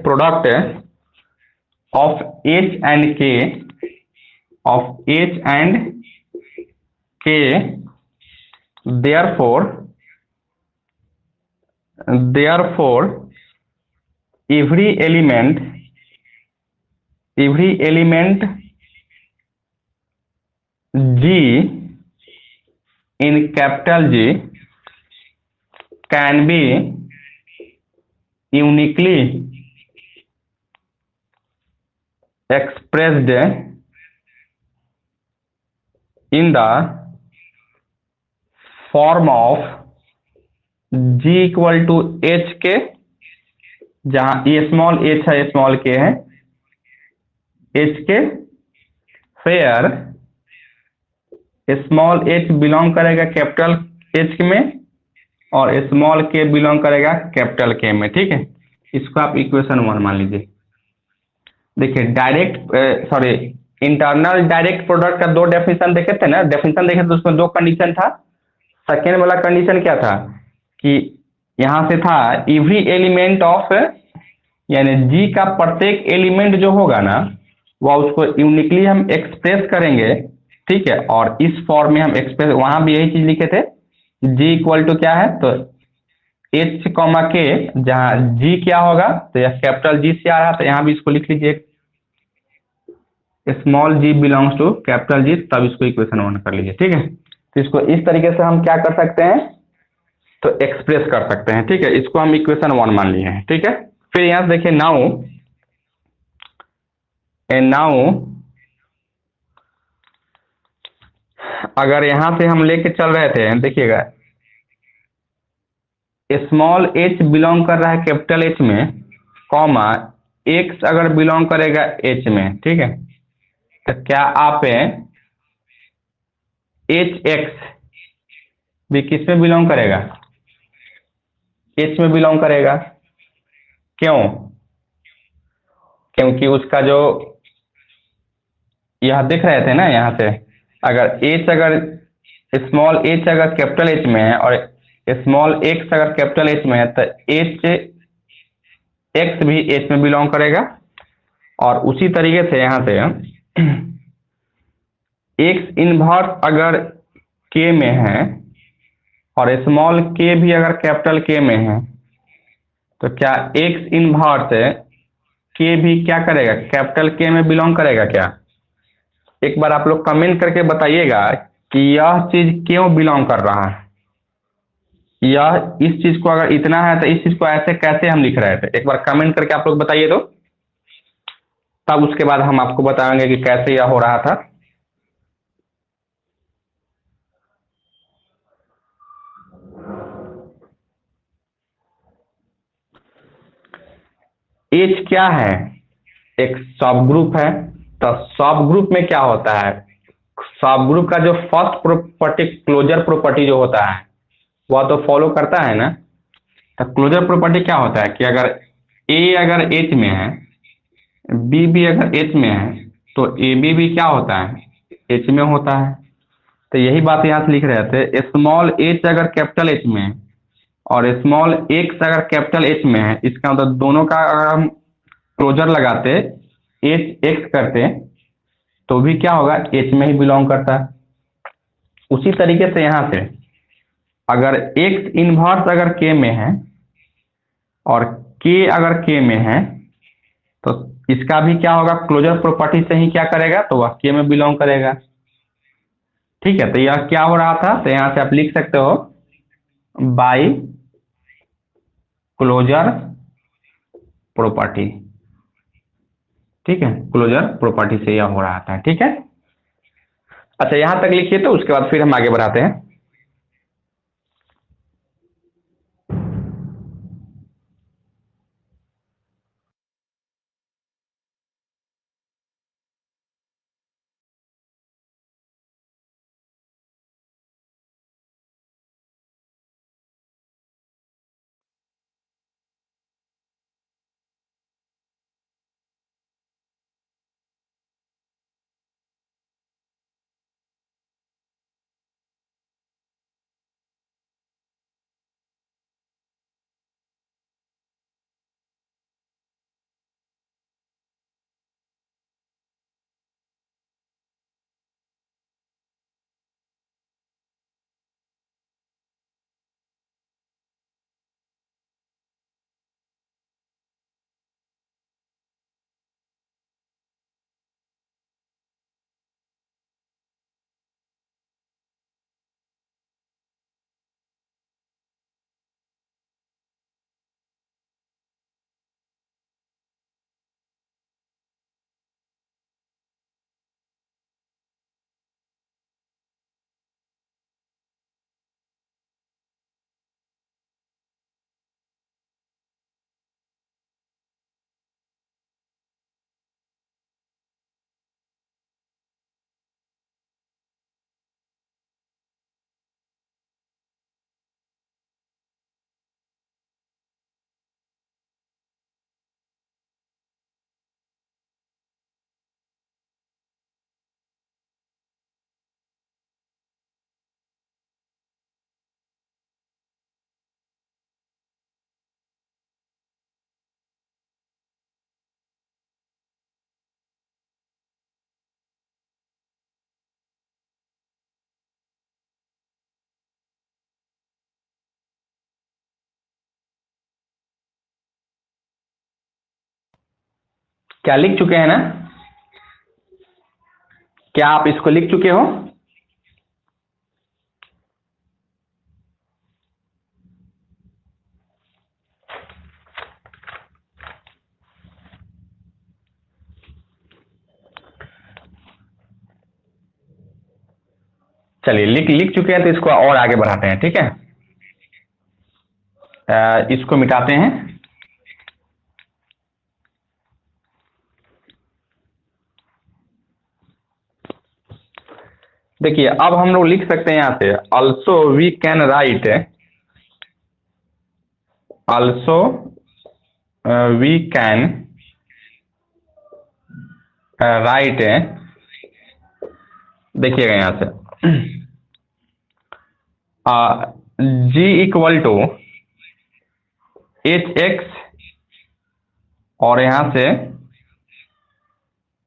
product of H and के therefore every element G in capital G can be uniquely expressed in the form of G equal to H K, जहां ये स्मॉल एच है small के है, H के फेयर स्मॉल एच बिलोंग करेगा capital H में और स्मॉल के बिलोंग करेगा कैपिटल के में, ठीक है। इसको आप इक्वेशन 1 मान लीजिए। देखिए इंटरनल डायरेक्ट प्रोडक्ट का दो डेफिनेशन देखे थे ना, डेफिनेशन देखे तो उसमें दो कंडीशन था। सेकेंड वाला कंडीशन क्या था कि यहां से था एवरी एलिमेंट ऑफ, यानी जी का प्रत्येक एलिमेंट जो होगा ना वह उसको यूनिकली हम एक्सप्रेस करेंगे, ठीक है। और इस फॉर्म में हम एक्सप्रेस, वहां भी यही चीज लिखे थे जी इक्वल टू क्या है, तो एच कॉमा के, जहाँ जी क्या होगा, तो यह कैपिटल जी से आ रहा है, तो यहाँ भी इसको लिख लीजिए, small G belongs to capital G, तब इसको इक्वेशन 1 कर लीजिए। ठीक है, तो इसको इस तरीके से हम क्या कर सकते हैं, तो एक्सप्रेस कर सकते हैं। ठीक है, इसको हम इक्वेशन 1 मान लिए हैं। ठीक है, फिर यहाँ से देखिए, नाउ नाउ अगर यहाँ से हम लेके चल रहे थे, देखिएगा, स्मॉल एच बिलोंग कर रहा है कैपिटल एच में, कॉमा एक्स अगर बिलोंग करेगा एच में। ठीक है, तो क्या आप एच एक्स भी किस में बिलोंग करेगा, एच में बिलोंग करेगा। क्यों, क्योंकि उसका जो, यह दिख रहे थे ना यहाँ से, अगर एच अगर स्मॉल एच अगर कैपिटल एच में है और स्मॉल एक्स अगर कैपिटल एच में है, तो एच एक्स भी एच में बिलोंग करेगा। और उसी तरीके से यहाँ से एक्स इनवर्स अगर के में है और स्मॉल के भी अगर कैपिटल के में है, तो क्या एक्स इनवर्स के भी क्या करेगा, कैपिटल के में बिलोंग करेगा क्या। एक बार आप लोग कमेंट करके बताइएगा कि यह चीज क्यों बिलोंग कर रहा है, यह इस चीज को अगर इतना है तो इस चीज को ऐसे कैसे हम लिख रहे थे। एक बार कमेंट करके आप लोग बताइए, तो तब उसके बाद हम आपको बताएंगे कि कैसे यह हो रहा था। एच क्या है, एक सब ग्रुप है। तो सब ग्रुप में क्या होता है, सब ग्रुप का जो फर्स्ट प्रॉपर्टी क्लोजर प्रॉपर्टी जो होता है, वह तो फॉलो करता है ना। तो क्लोजर प्रॉपर्टी क्या होता है कि अगर ए अगर एच में है, बी भी अगर एच में है, तो ए बी भी क्या होता है, एच में होता है। तो यही बात यहाँ से लिख रहे थे, स्मॉल एच अगर कैपिटल एच में है और स्मॉल एक्स अगर कैपिटल एच में है, इसका मतलब दोनों का अगर हम क्लोजर लगाते, एच एक्स करते, तो भी क्या होगा, एच में ही बिलोंग करता है। उसी तरीके से यहाँ से अगर एक्स इनवर्स अगर के में है और के अगर के में है, तो इसका भी क्या होगा, क्लोजर प्रॉपर्टी से ही क्या करेगा, तो वह के में बिलोंग करेगा। ठीक है, तो यह क्या हो रहा था, तो यहाँ से आप लिख सकते हो बाई क्लोजर प्रॉपर्टी। ठीक है, क्लोजर प्रॉपर्टी से यह हो रहा था। ठीक है, अच्छा यहाँ तक लिखिए, तो उसके बाद फिर हम आगे बढ़ाते हैं। क्या लिख चुके हैं ना? क्या आप इसको लिख चुके हो? चलिए, लिख लिख चुके हैं तो इसको और आगे बढ़ाते हैं, ठीक है। इसको मिटाते हैं। देखिए, अब हम लोग लिख सकते हैं यहां से, also we can write, also we can write, देखिएगा यहां से, G equal to H x, और यहां से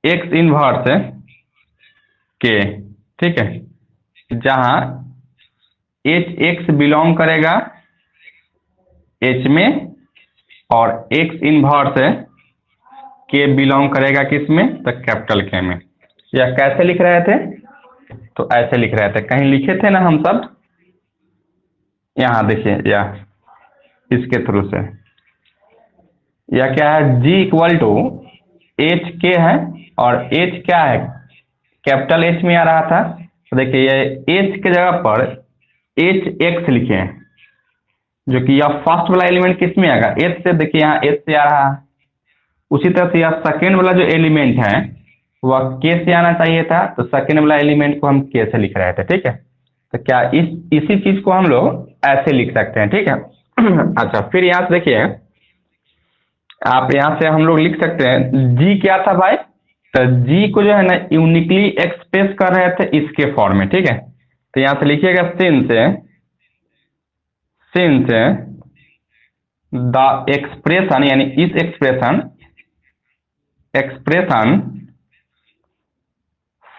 एक्स इनवर्स के, ठीक है, जहां एच एक्स बिलोंग करेगा एच में, और एक्स इनवर्स के बिलोंग करेगा किस में, तो कैपिटल के में। या कैसे लिख रहे थे? तो ऐसे लिख रहे थे, कहीं लिखे थे ना हम सब, यहाँ देखिए, या इसके थ्रू से, या क्या है, जी इक्वल टू एच के है, और एच क्या है, कैपिटल एच में आ रहा था, तो देखिए ये एच के जगह पर एच एक्स लिखे हैं, जो कि यह फर्स्ट वाला एलिमेंट किस में आएगा, एच से, देखिए यहाँ एच से आ रहा है। उसी तरह से यह सेकेंड वाला जो एलिमेंट है वह के से आना चाहिए था, तो सेकेंड वाला एलिमेंट को हम के से लिख रहे थे, ठीक है। तो क्या इसी चीज को हम लोग ऐसे लिख सकते हैं, ठीक है। अच्छा, फिर यहाँ से देखिए, आप यहाँ से हम लोग लिख सकते हैं, जी क्या था भाई, तो जी को जो है ना यूनिकली एक्सप्रेस कर रहे थे इसके फॉर्म में, ठीक है। तो यहाँ से लिखिएगा, सिंस द एक्सप्रेशन, यानी इस expression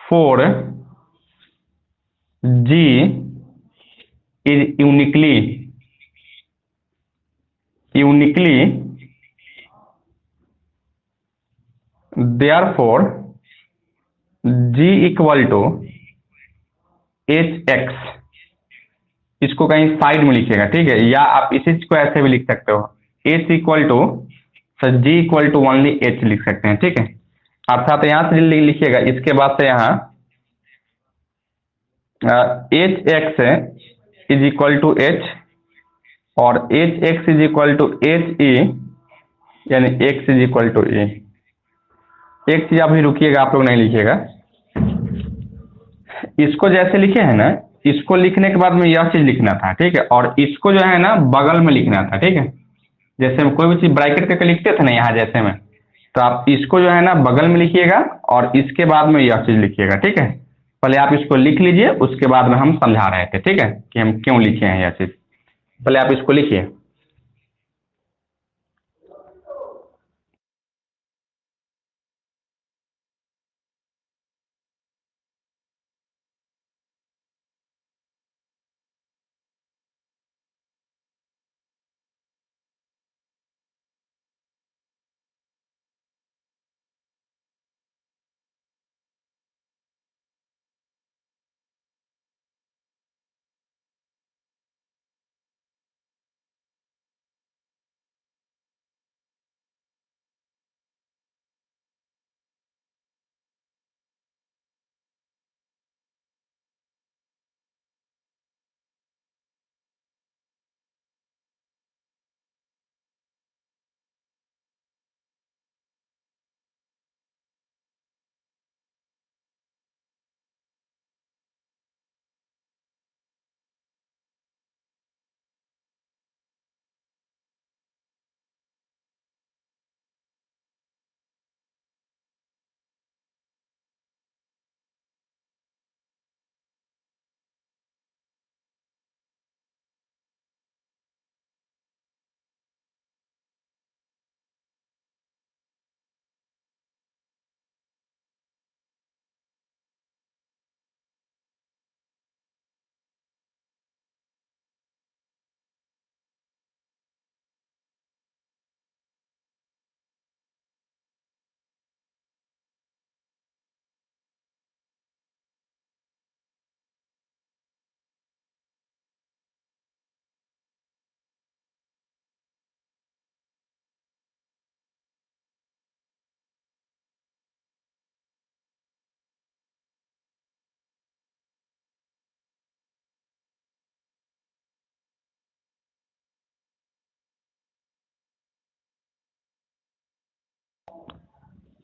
for G is uniquely therefore G equal to H x, इसको कहीं साइड में लिखिएगा, ठीक है, या आप इसी चीज को ऐसे भी लिख सकते हो, H equal to, G equal to only H लिख सकते हैं, ठीक है। अर्थात यहाँ से लिखिएगा, इसके बाद से यहाँ H x is equal to H, और H x is equal to H E, यानी X is equal to E. एक चीज अभी रुकिएगा, आप लोग नहीं लिखिएगा, इसको जैसे लिखे हैं ना, इसको लिखने के बाद में यह चीज लिखना था, ठीक है, और इसको जो है ना बगल में लिखना था, ठीक है। जैसे हम कोई भी चीज ब्रैकेट करके लिखते थे ना यहाँ जैसे में, तो आप इसको जो है ना बगल में लिखिएगा, और इसके बाद में यह चीज लिखिएगा, ठीक है। पहले आप इसको लिख लीजिए, उसके बाद में हम समझा रहे थे, ठीक है, कि हम क्यों लिखे हैं यह चीज। पहले आप इसको लिखिए।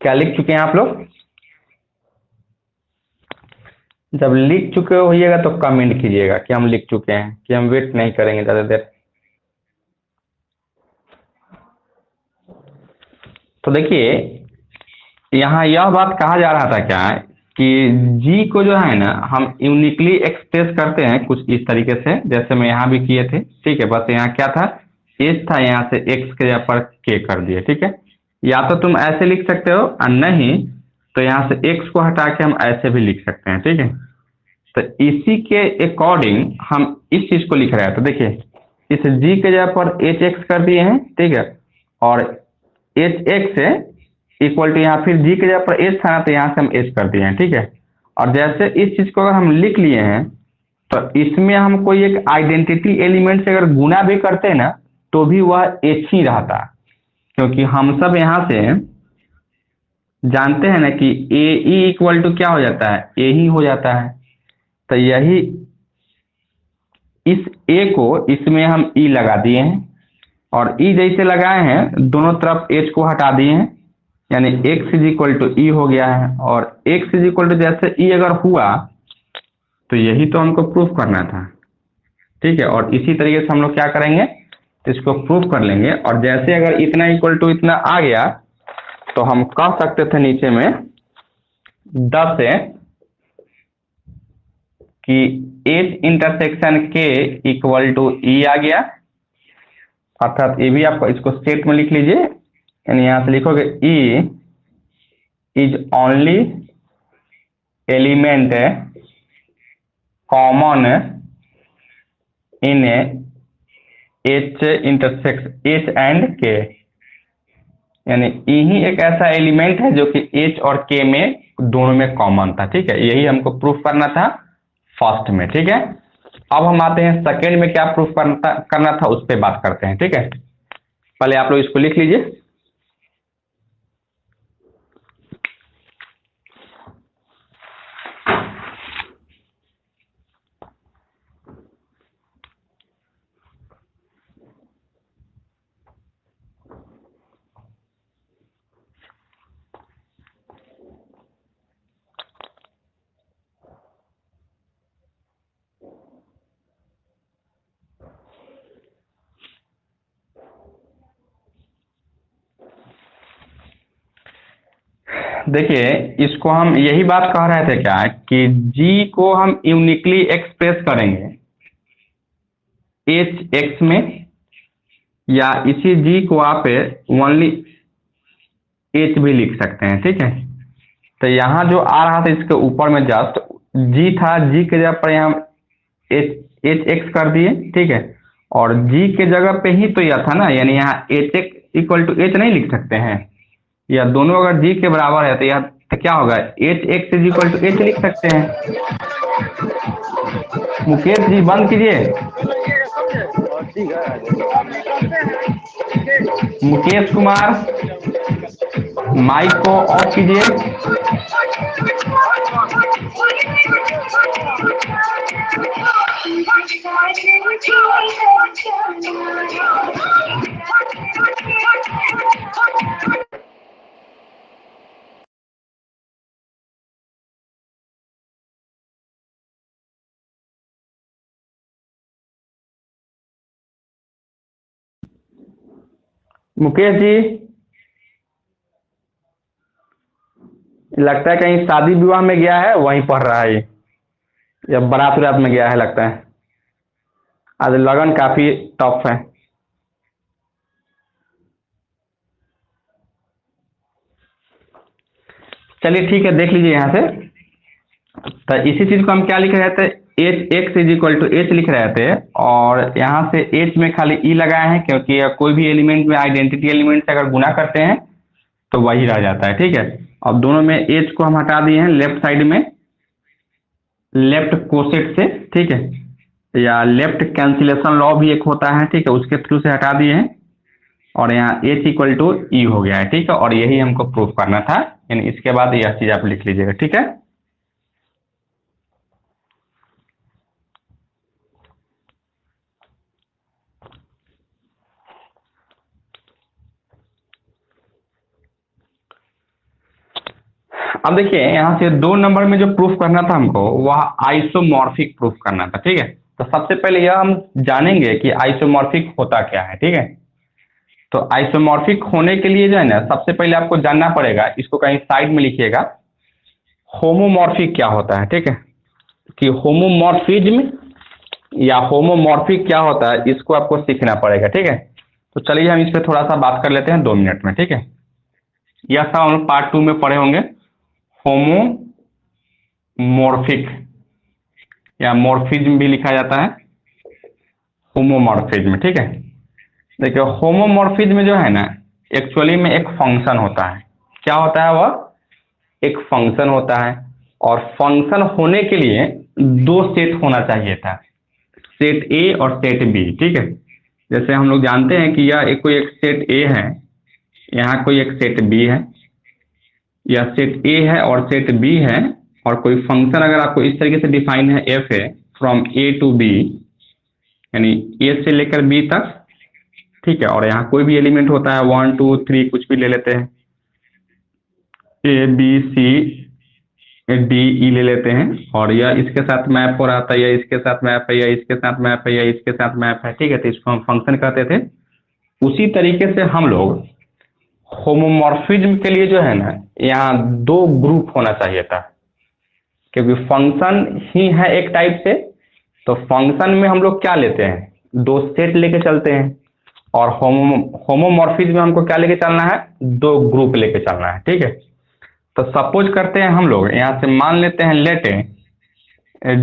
क्या लिख चुके हैं आप लोग? जब लिख चुके होइएगा तो कमेंट कीजिएगा कि हम लिख चुके हैं, कि हम वेट नहीं करेंगे ज़्यादा देर। तो देखिए, यहाँ यह बात कहा जा रहा था क्या कि जी को जो है ना हम यूनिकली एक्सप्रेस करते हैं कुछ इस तरीके से, जैसे मैं यहाँ भी किए थे। ठीक है, बस यहाँ क्या था, एच था, यहाँ से एक्स के जगह पर के कर दिए। ठीक है, या तो तुम ऐसे लिख सकते हो और नहीं तो यहाँ से एक्स को हटा के हम ऐसे भी लिख सकते हैं। ठीक है, तो इसी के अकॉर्डिंग हम इस चीज को लिख रहे हैं। तो देखिए, इस जी के जगह पर एच एक्स कर दिए हैं। ठीक है, और एच एक्स है इक्वल टू, यहाँ फिर जी के जगह पर एच था ना तो यहाँ से हम एच कर दिए हैं। ठीक है, और जैसे इस चीज को अगर हम लिख लिए हैं तो इसमें हम कोई एक आइडेंटिटी एलिमेंट से अगर गुना भी करते हैं ना तो भी वह एच ही रहता, क्योंकि हम सब यहाँ से जानते हैं ना कि ए ई इक्वल टू क्या हो जाता है, ए ही हो जाता है। तो यही इस ए को इसमें हम ई लगा दिए हैं, और ई जैसे लगाए हैं दोनों तरफ एच को हटा दिए हैं, यानी एक्स इज इक्वल टू ई हो गया है। और एक्स इज इक्वल टू जैसे ई अगर हुआ तो यही तो हमको प्रूफ करना था। ठीक है, और इसी तरीके से हम लोग क्या करेंगे, इसको प्रूफ कर लेंगे। और जैसे अगर इतना इक्वल टू इतना आ गया तो हम कह सकते थे नीचे में 10 है कि H intersection K equal to ई आ गया, अर्थात ये भी आप इसको सेट में लिख लीजिए, यानी यहां से लिखोगे E is only element common in H intersect H and के, यानी ई ही एक ऐसा एलिमेंट है जो कि एच और के में दोनों में कॉमन था। ठीक है, यही हमको प्रूफ करना था फर्स्ट में। ठीक है, अब हम आते हैं सेकेंड में क्या प्रूफ करना था उस पर बात करते हैं। ठीक है, पहले आप लोग इसको लिख लीजिए। देखिए, इसको हम यही बात कह रहे थे क्या कि जी को हम यूनिकली एक्सप्रेस करेंगे एच एक्स में, या इसी जी को आप ओनली एच भी लिख सकते हैं। ठीक है, तो यहाँ जो आ रहा था इसके ऊपर में जस्ट जी था, जी के जगह पर यहाँ एच एच एक्स कर दिए। ठीक है, और जी के जगह पे ही तो यह था ना, यानी यहाँ H x equal to H नहीं लिख सकते हैं, या दोनों अगर जी के बराबर है तो यह तो क्या होगा, H x is equal to H लिख सकते हैं। मुकेश जी बंद कीजिए, मुकेश कुमार माइक को ऑफ कीजिए। मुकेश जी, लगता है कहीं शादी विवाह में गया है, वहीं पढ़ रहा है ये, या बारात उरात में गया है लगता है। आज लगन काफी टफ है। चलिए ठीक है, देख लीजिए यहाँ से। तो इसी चीज को हम क्या लिख रहे थे, H x is equal to H लिख रहे थे, और यहाँ से एच में खाली ई लगाए हैं, क्योंकि कोई भी एलिमेंट में आइडेंटिटी एलिमेंट से अगर गुना करते हैं तो वही रह जाता है। ठीक है, अब दोनों में एच को हम हटा दिए हैं लेफ्ट साइड में, लेफ्ट कोसेट से। ठीक है, या लेफ्ट कैंसिलेशन लॉ भी एक होता है, ठीक है, उसके थ्रू से हटा दिए हैं, और यहाँ एच इक्वल टू ई हो गया है। ठीक है, और यही हमको प्रूफ करना था, यानी इसके बाद यह चीज आप लिख लीजिएगा। ठीक है, अब देखिए यहाँ से 2 नंबर में जो प्रूफ करना था हमको वह आइसोमॉर्फिक प्रूफ करना था, ठीक है। तो सबसे पहले यह हम जानेंगे कि आइसोमॉर्फिक होता क्या है, ठीक है। तो आइसोमॉर्फिक होने के लिए जो है ना सबसे पहले आपको जानना पड़ेगा, इसको कहीं साइड में लिखिएगा, होमोमॉर्फिक क्या होता है, ठीक है। कि होमोमॉर्फिज्म या होमोमॉर्फिक क्या होता है इसको आपको सीखना पड़ेगा, ठीक है। तो चलिए हम इस पर थोड़ा सा बात कर लेते हैं 2 मिनट में, ठीक है। यह सब हम पार्ट 2 में पढ़े होंगे, होमोमॉर्फिक या मॉर्फिज्म भी लिखा जाता है, होमोमॉर्फिज्म, ठीक है। देखिए होमोमॉर्फिज्म जो है ना एक्चुअली में एक फंक्शन होता है। क्या होता है वह? एक फंक्शन होता है, और फंक्शन होने के लिए 2 सेट होना चाहिए था, सेट ए और सेट बी, ठीक है। जैसे हम लोग जानते हैं कि यह कोई एक सेट ए है, यहाँ कोई एक सेट बी है, यह सेट ए है और सेट बी है, और कोई फंक्शन अगर आपको इस तरीके से डिफाइन है f a from a to b, यानी ए से लेकर बी तक, ठीक है। और यहाँ कोई भी एलिमेंट होता है 1 2 3 कुछ भी ले लेते हैं, ए बी सी डी ई ले लेते हैं, और यह इसके साथ मैप हो रहा था, या इसके साथ मैप है, या इसके साथ मैप है, या इसके साथ मैप है, ठीक है। तो इसको हम फंक्शन कहते थे। उसी तरीके से हम लोग होमोमॉर्फिज्म के लिए जो है ना यहाँ 2 ग्रुप होना चाहिए था, क्योंकि फंक्शन ही है एक टाइप से। तो फंक्शन में हम लोग क्या लेते हैं? 2 सेट लेके चलते हैं, और होमोमॉर्फिज्म में हमको क्या लेके चलना है? 2 ग्रुप लेके चलना है, ठीक है। तो सपोज करते हैं हम लोग यहाँ से मान लेते हैं, लेटे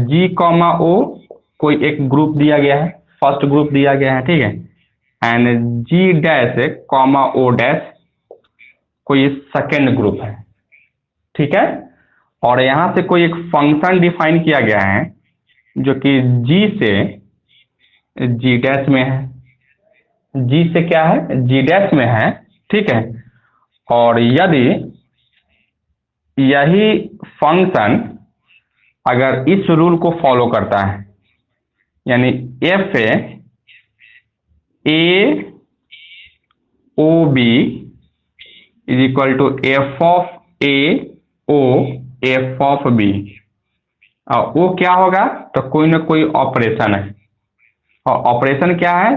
जी कॉमा ओ कोई एक ग्रुप दिया गया है, फर्स्ट ग्रुप दिया गया है, ठीक है। And G dash comma o dash कोई सेकेंड ग्रुप है, ठीक है। और यहाँ से कोई एक फंक्शन डिफाइन किया गया है जो कि जी से जी डैश में है, जी से क्या है? जी डैश में है, ठीक है। और यदि यही फंक्शन अगर इस रूल को फॉलो करता है, यानी f a o b is equal to f of a o f of b, और वो क्या होगा? तो कोई ना कोई ऑपरेशन है, और ऑपरेशन क्या है?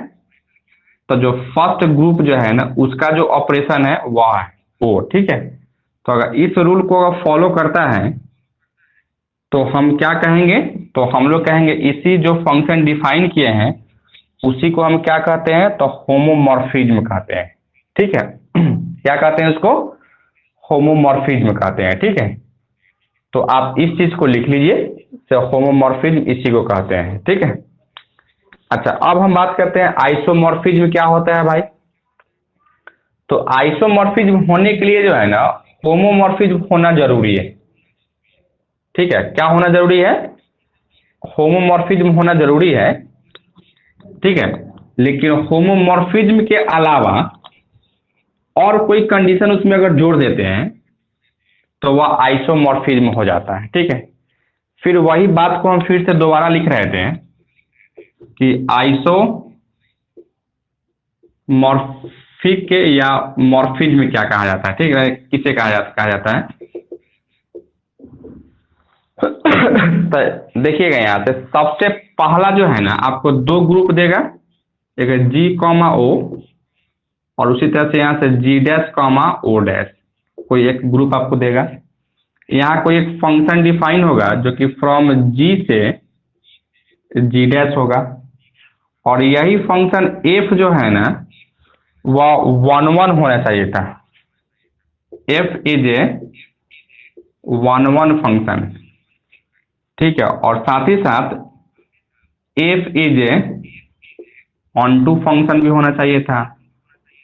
तो जो फर्स्ट ग्रुप जो है ना उसका जो ऑपरेशन है वह है ओ, ठीक है। तो अगर इस रूल को अगर फॉलो करता है तो हम क्या कहेंगे? तो हम लोग कहेंगे इसी जो फंक्शन डिफाइन किए हैं उसी को हम क्या कहते हैं? तो होमोमॉर्फिज्म कहते हैं, ठीक है। क्या कहते हैं उसको? होमोमॉर्फिज्म कहते हैं, ठीक है। तो आप इस चीज को लिख लीजिए, तो होमोमॉर्फिज्म इसी को कहते हैं, ठीक है। अच्छा, अब हम बात करते हैं आइसोमॉर्फिज्म क्या होता है भाई। तो आइसोमॉर्फिज्म होने के लिए जो है ना होमोमॉर्फिज्म होना जरूरी है, ठीक है। क्या होना जरूरी है? होमोमॉर्फिज्म होना जरूरी है, ठीक है। लेकिन होमोमॉर्फिज्म के अलावा और कोई कंडीशन उसमें अगर जोड़ देते हैं तो वह आइसोमॉर्फिज्म हो जाता है, ठीक है। फिर वही बात को हम फिर से दोबारा लिख रहे थे कि आइसोमॉर्फिक या मॉर्फिज्म क्या कहा जाता है, ठीक है, किसे कहा जाता है। तो देखिएगा यहाँ से सबसे पहला जो है ना आपको 2 ग्रुप देगा, एक जी कॉमा ओ, और उसी तरह से यहाँ से जी डैश कॉमा ओ डैश कोई एक ग्रुप आपको देगा। यहाँ कोई एक फंक्शन डिफाइन होगा जो कि फ्रॉम जी से जी डैश होगा, और यही फंक्शन एफ जो है ना वह 1 1 होना चाहिए था। एफ इज ए 1 1 फंक्शन, ठीक है। और साथ ही साथ f is a onto function भी होना चाहिए था,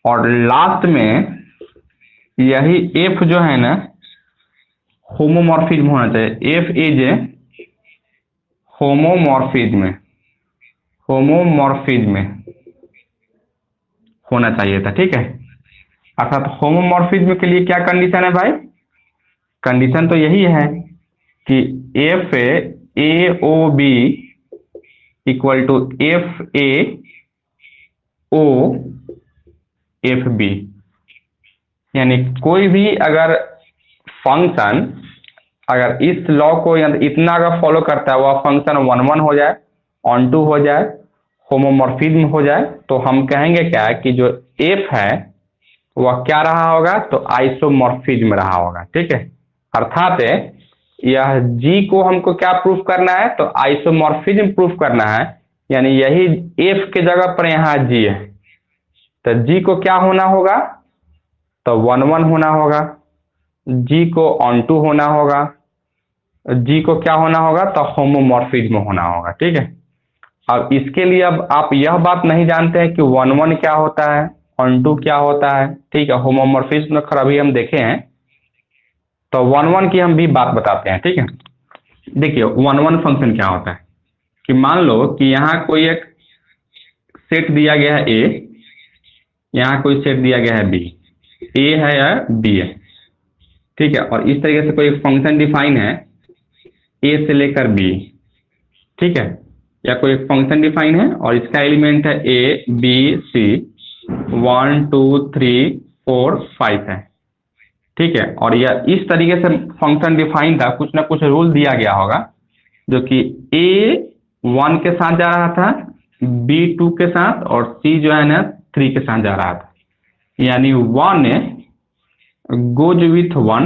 और लास्ट में यही एफ जो है ना होमोमॉर्फिज्म होना चाहिए। एफ इज ए होमोमॉर्फिज्म होना चाहिए था, ठीक है। अर्थात होमोमॉर्फिज्म के लिए क्या कंडीशन है भाई? कंडीशन तो यही है कि f a o b equal to f a o f b, यानी कोई भी अगर फंक्शन अगर इस लॉ को इतना अगर फॉलो करता है, वह फंक्शन वन वन हो जाए, ऑन टू हो जाए, होमोमॉर्फिज्म हो जाए, तो हम कहेंगे क्या कि जो एफ है वह क्या रहा होगा, तो आइसोमॉर्फिज्म रहा होगा। ठीक है, अर्थात यह जी को हमको क्या प्रूफ करना है, तो आइसोमॉर्फिज्म प्रूफ करना है, यानी यही एफ के जगह पर यहाँ जी है, तो जी को क्या होना होगा, तो वन वन होना होगा, जी को ऑन टू होना होगा, जी को क्या होना होगा, तो होमोमॉर्फिज्म होना होगा। ठीक है, अब इसके लिए अब आप यह बात नहीं जानते हैं कि वन वन क्या होता है, ऑन टू क्या होता है। ठीक है, होमोमॉर्फिज्म खैर अभी हम देखे हैं, तो वन वन की हम भी बात बताते हैं। ठीक है, देखिए वन वन फंक्शन क्या होता है कि मान लो कि यहाँ कोई एक सेट दिया गया है ए, यहाँ कोई सेट दिया गया है बी, ए है या बी है। ठीक है, और इस तरीके से कोई फंक्शन डिफाइन है ए से लेकर बी। ठीक है, या कोई एक फंक्शन डिफाइन है और इसका एलिमेंट है a b c, one two three four five है। ठीक है, और यह इस तरीके से फंक्शन डिफाइन था, कुछ ना कुछ रूल दिया गया होगा, जो कि ए वन के साथ जा रहा था, बी टू के साथ, और सी जो है ना थ्री के साथ जा रहा था, यानी वन गोज विथ वन,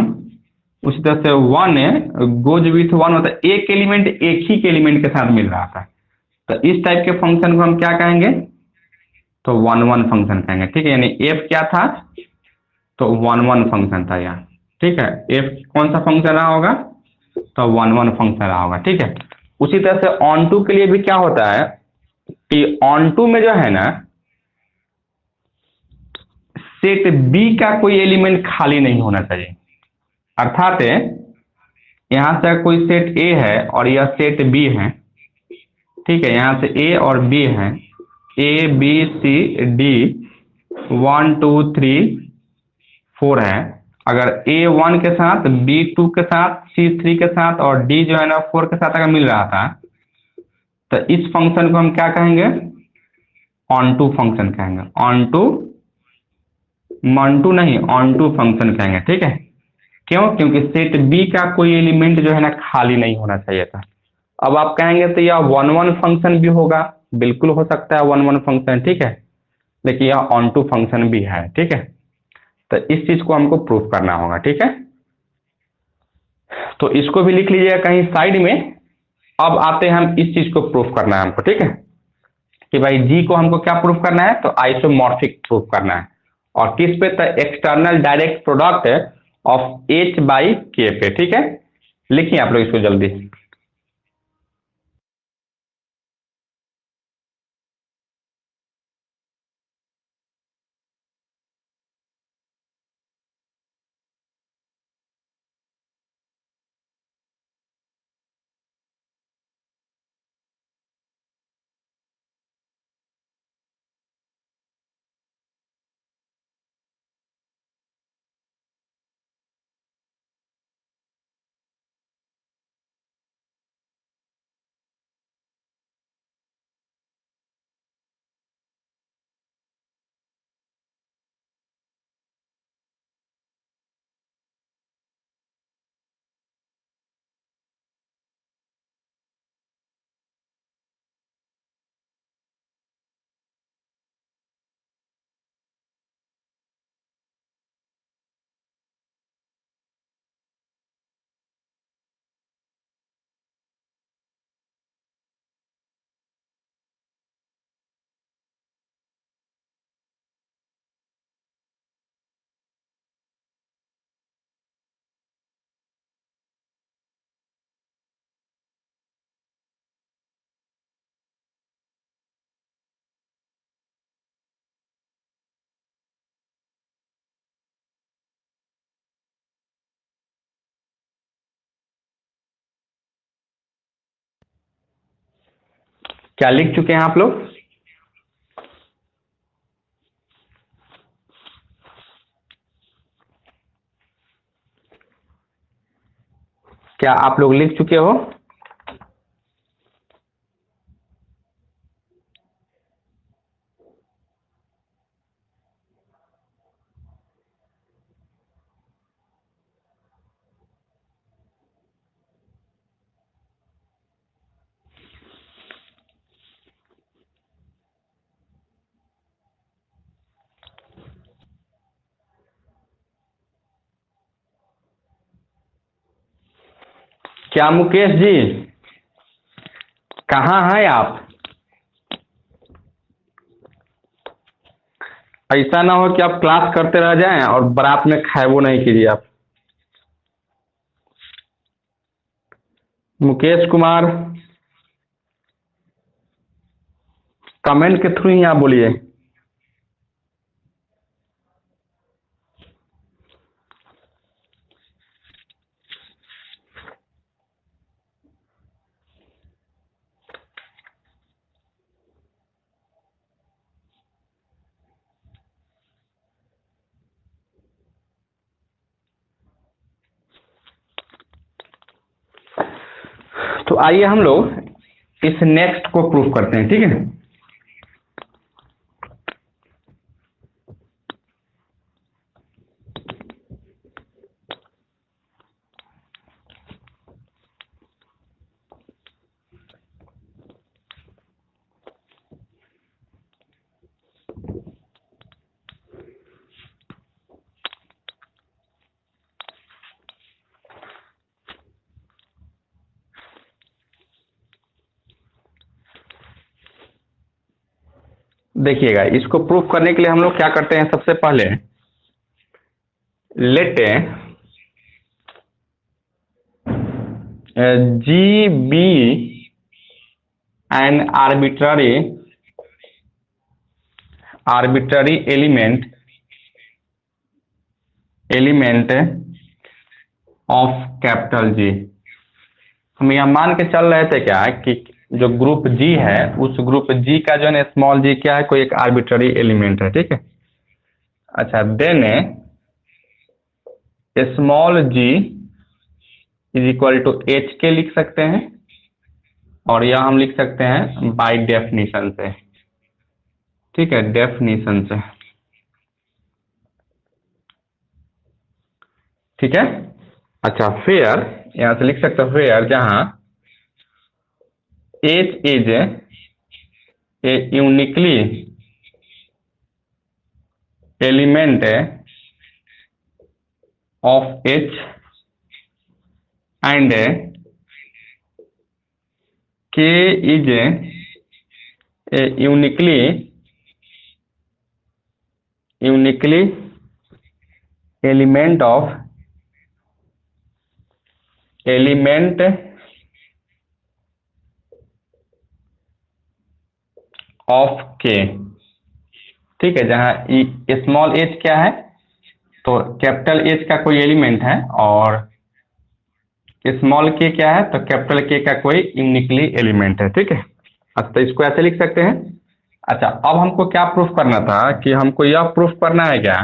उसी तरह से वन गोज विथ वन, मतलब एक एलिमेंट एक ही के एलिमेंट के साथ मिल रहा था। तो इस टाइप के फंक्शन को हम क्या कहेंगे, तो वन वन फंक्शन कहेंगे। ठीक है, यानी एफ क्या था, तो वन वन फंक्शन था यहाँ। ठीक है, एफ कौन सा फंक्शन रहा होगा, तो वन वन फंक्शन रहा होगा। ठीक है, उसी तरह से ऑन टू के लिए भी क्या होता है कि ऑन टू में जो है ना, सेट बी का कोई एलिमेंट खाली नहीं होना चाहिए। अर्थात यहां से कोई सेट ए है और यह सेट बी है। ठीक है, यहां से ए और बी है, a b c d, one two three four है। अगर ए वन के साथ, बी टू के साथ, सी थ्री के साथ और डी जो है ना फोर के साथ अगर मिल रहा था, तो इस फंक्शन को हम क्या कहेंगे, ऑन टू फंक्शन कहेंगे। ऑन टू, मंटू नहीं, ऑन टू फंक्शन कहेंगे। ठीक है, क्यों, क्योंकि सेट बी का कोई एलिमेंट जो है ना खाली नहीं होना चाहिए था। अब आप कहेंगे तो यह वन वन फंक्शन भी होगा, बिल्कुल हो सकता है वन वन फंक्शन। ठीक है, लेकिन यह ऑन टू फंक्शन भी है। ठीक है, तो इस चीज को हमको प्रूफ करना होगा। ठीक है, तो इसको भी लिख लीजिएगा कहीं साइड में। अब आते हैं हम इस चीज को प्रूफ करना है हमको। ठीक है, कि भाई जी को हमको क्या प्रूफ करना है, तो आइसोमॉर्फिक प्रूफ करना है। और किस पे, तो external direct product of H by के पे। ठीक है, लिखिए आप लोग इसको जल्दी। क्या लिख चुके हैं आप लोग? क्या आप लोग लिख चुके हो? क्या मुकेश जी, कहाँ हैं आप? ऐसा ना हो कि आप क्लास करते रह जाएं और बारात में खाए वो नहीं कीजिए आप। मुकेश कुमार, कमेंट के थ्रू ही आप बोलिए। तो आइए हम लोग इस नेक्स्ट को प्रूफ करते हैं, ठीक है। देखिएगा, इसको प्रूफ करने के लिए हम लोग क्या करते हैं, सबसे पहले let G be an arbitrary element of capital G. हम यह मान के चल रहे थे क्या कि जो ग्रुप जी है उस ग्रुप जी का जो है स्मॉल जी क्या है, कोई एक आर्बिट्ररी एलिमेंट है, ठीक है। अच्छा, then small G is equal to H K लिख सकते हैं, और यह हम लिख सकते हैं बाय डेफिनेशन से, ठीक है, डेफिनेशन से, ठीक है। अच्छा, फिर यहां से लिख सकते हो फिर जहां H is a uniquely element of H and K is a uniquely element of K, ठीक है। जहां स्मॉल एच क्या है, तो कैपिटल एच का कोई एलिमेंट है, और स्मॉल के क्या है, तो कैपिटल के का कोई यूनिकली एलिमेंट है, ठीक है। अच्छा, तो इसको ऐसे लिख सकते हैं। अच्छा, अब हमको क्या प्रूफ करना था कि हमको यह प्रूफ करना है क्या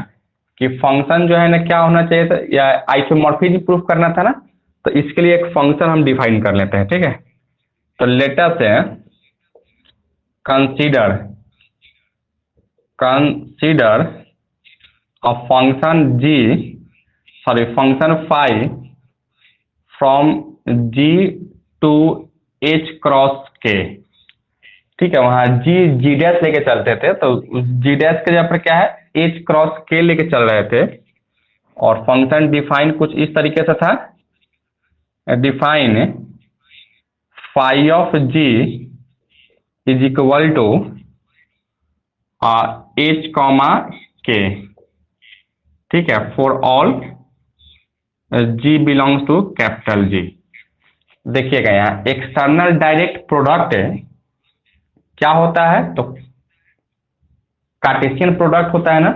कि फंक्शन जो है ना क्या होना चाहिए था, या आइसोमॉर्फिज्म प्रूफ करना था ना। तो इसके लिए एक फंक्शन हम डिफाइन कर लेते हैं, ठीक है। तो let us consider a function phi from G to H cross K, ठीक है। वहां जी डैश लेके चलते थे, तो उस जी डैश के जगह पर क्या है, एच क्रॉस के लेके चल रहे थे, और फंक्शन डिफाइन कुछ इस तरीके से था, define phi of G is equal to H comma K, ठीक है, for all G belongs to capital G. देखिएगा यहाँ एक्सटर्नल डायरेक्ट प्रोडक्ट क्या होता है, तो कार्टेशियन प्रोडक्ट होता है ना,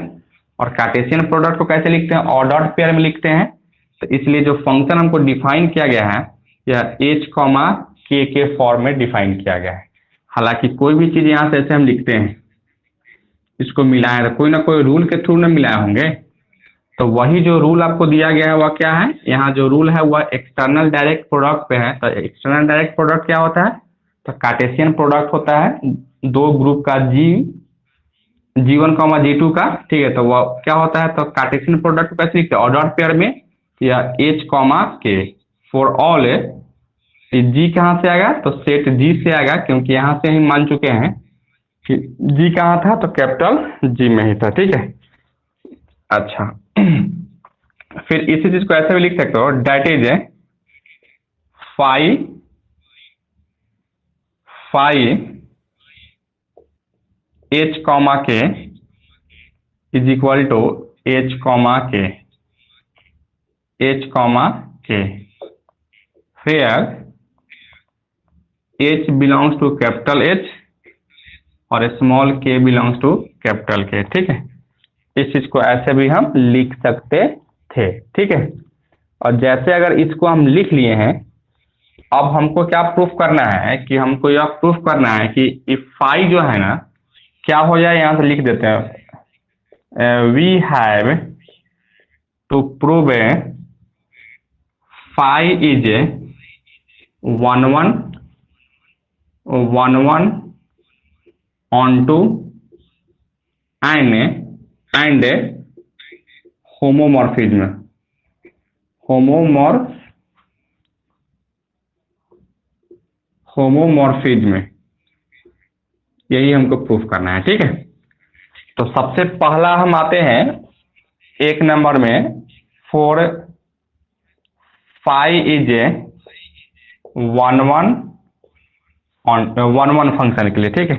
और कार्टेशियन प्रोडक्ट को कैसे लिखते हैं, ऑर्डर्ड पेयर में लिखते हैं। तो इसलिए जो फंक्शन हमको डिफाइन किया गया है यह एच कॉमा के फॉर्म में डिफाइन किया गया है। हालांकि कोई भी चीज यहाँ से ऐसे हम लिखते हैं, इसको मिलाए तो कोई ना कोई रूल के थ्रू न मिलाए होंगे। तो वही जो रूल आपको दिया गया है वह क्या है, यहाँ जो रूल है वह एक्सटर्नल डायरेक्ट प्रोडक्ट पे है। तो एक्सटर्नल डायरेक्ट प्रोडक्ट क्या होता है, तो कार्टेशियन प्रोडक्ट होता है दो ग्रुप का G1 कॉमा G2 का, ठीक है। तो वह क्या होता है, तो कार्टेशियन प्रोडक्ट कैसे लिखते हैं, ऑर्डर पेयर में, या एच कॉमा के फॉर ऑल जी कहाँ से आएगा, तो सेट जी से आएगा, क्योंकि यहाँ से ही मान चुके हैं कि जी कहाँ था, तो कैपिटल जी में ही था, ठीक है। अच्छा, फिर इसी चीज को ऐसे भी लिख सकते हो, that is phi H comma K is equal to H comma K where H belongs to capital H और small K belongs to capital K. ठीक है, इस चीज को ऐसे भी हम लिख सकते थे। ठीक है, और जैसे अगर इसको हम लिख लिए हैं, अब हमको क्या प्रूफ करना है कि हमको यह प्रूफ करना है कि इफ फाई जो है ना क्या हो जाए, यहां से लिख देते हैं we have to prove a phi is a 1 onto and a homomorphism यही हमको प्रूफ करना है। ठीक है, तो सबसे पहला हम आते हैं एक नंबर में, for phi is a 1 function के लिए। ठीक है,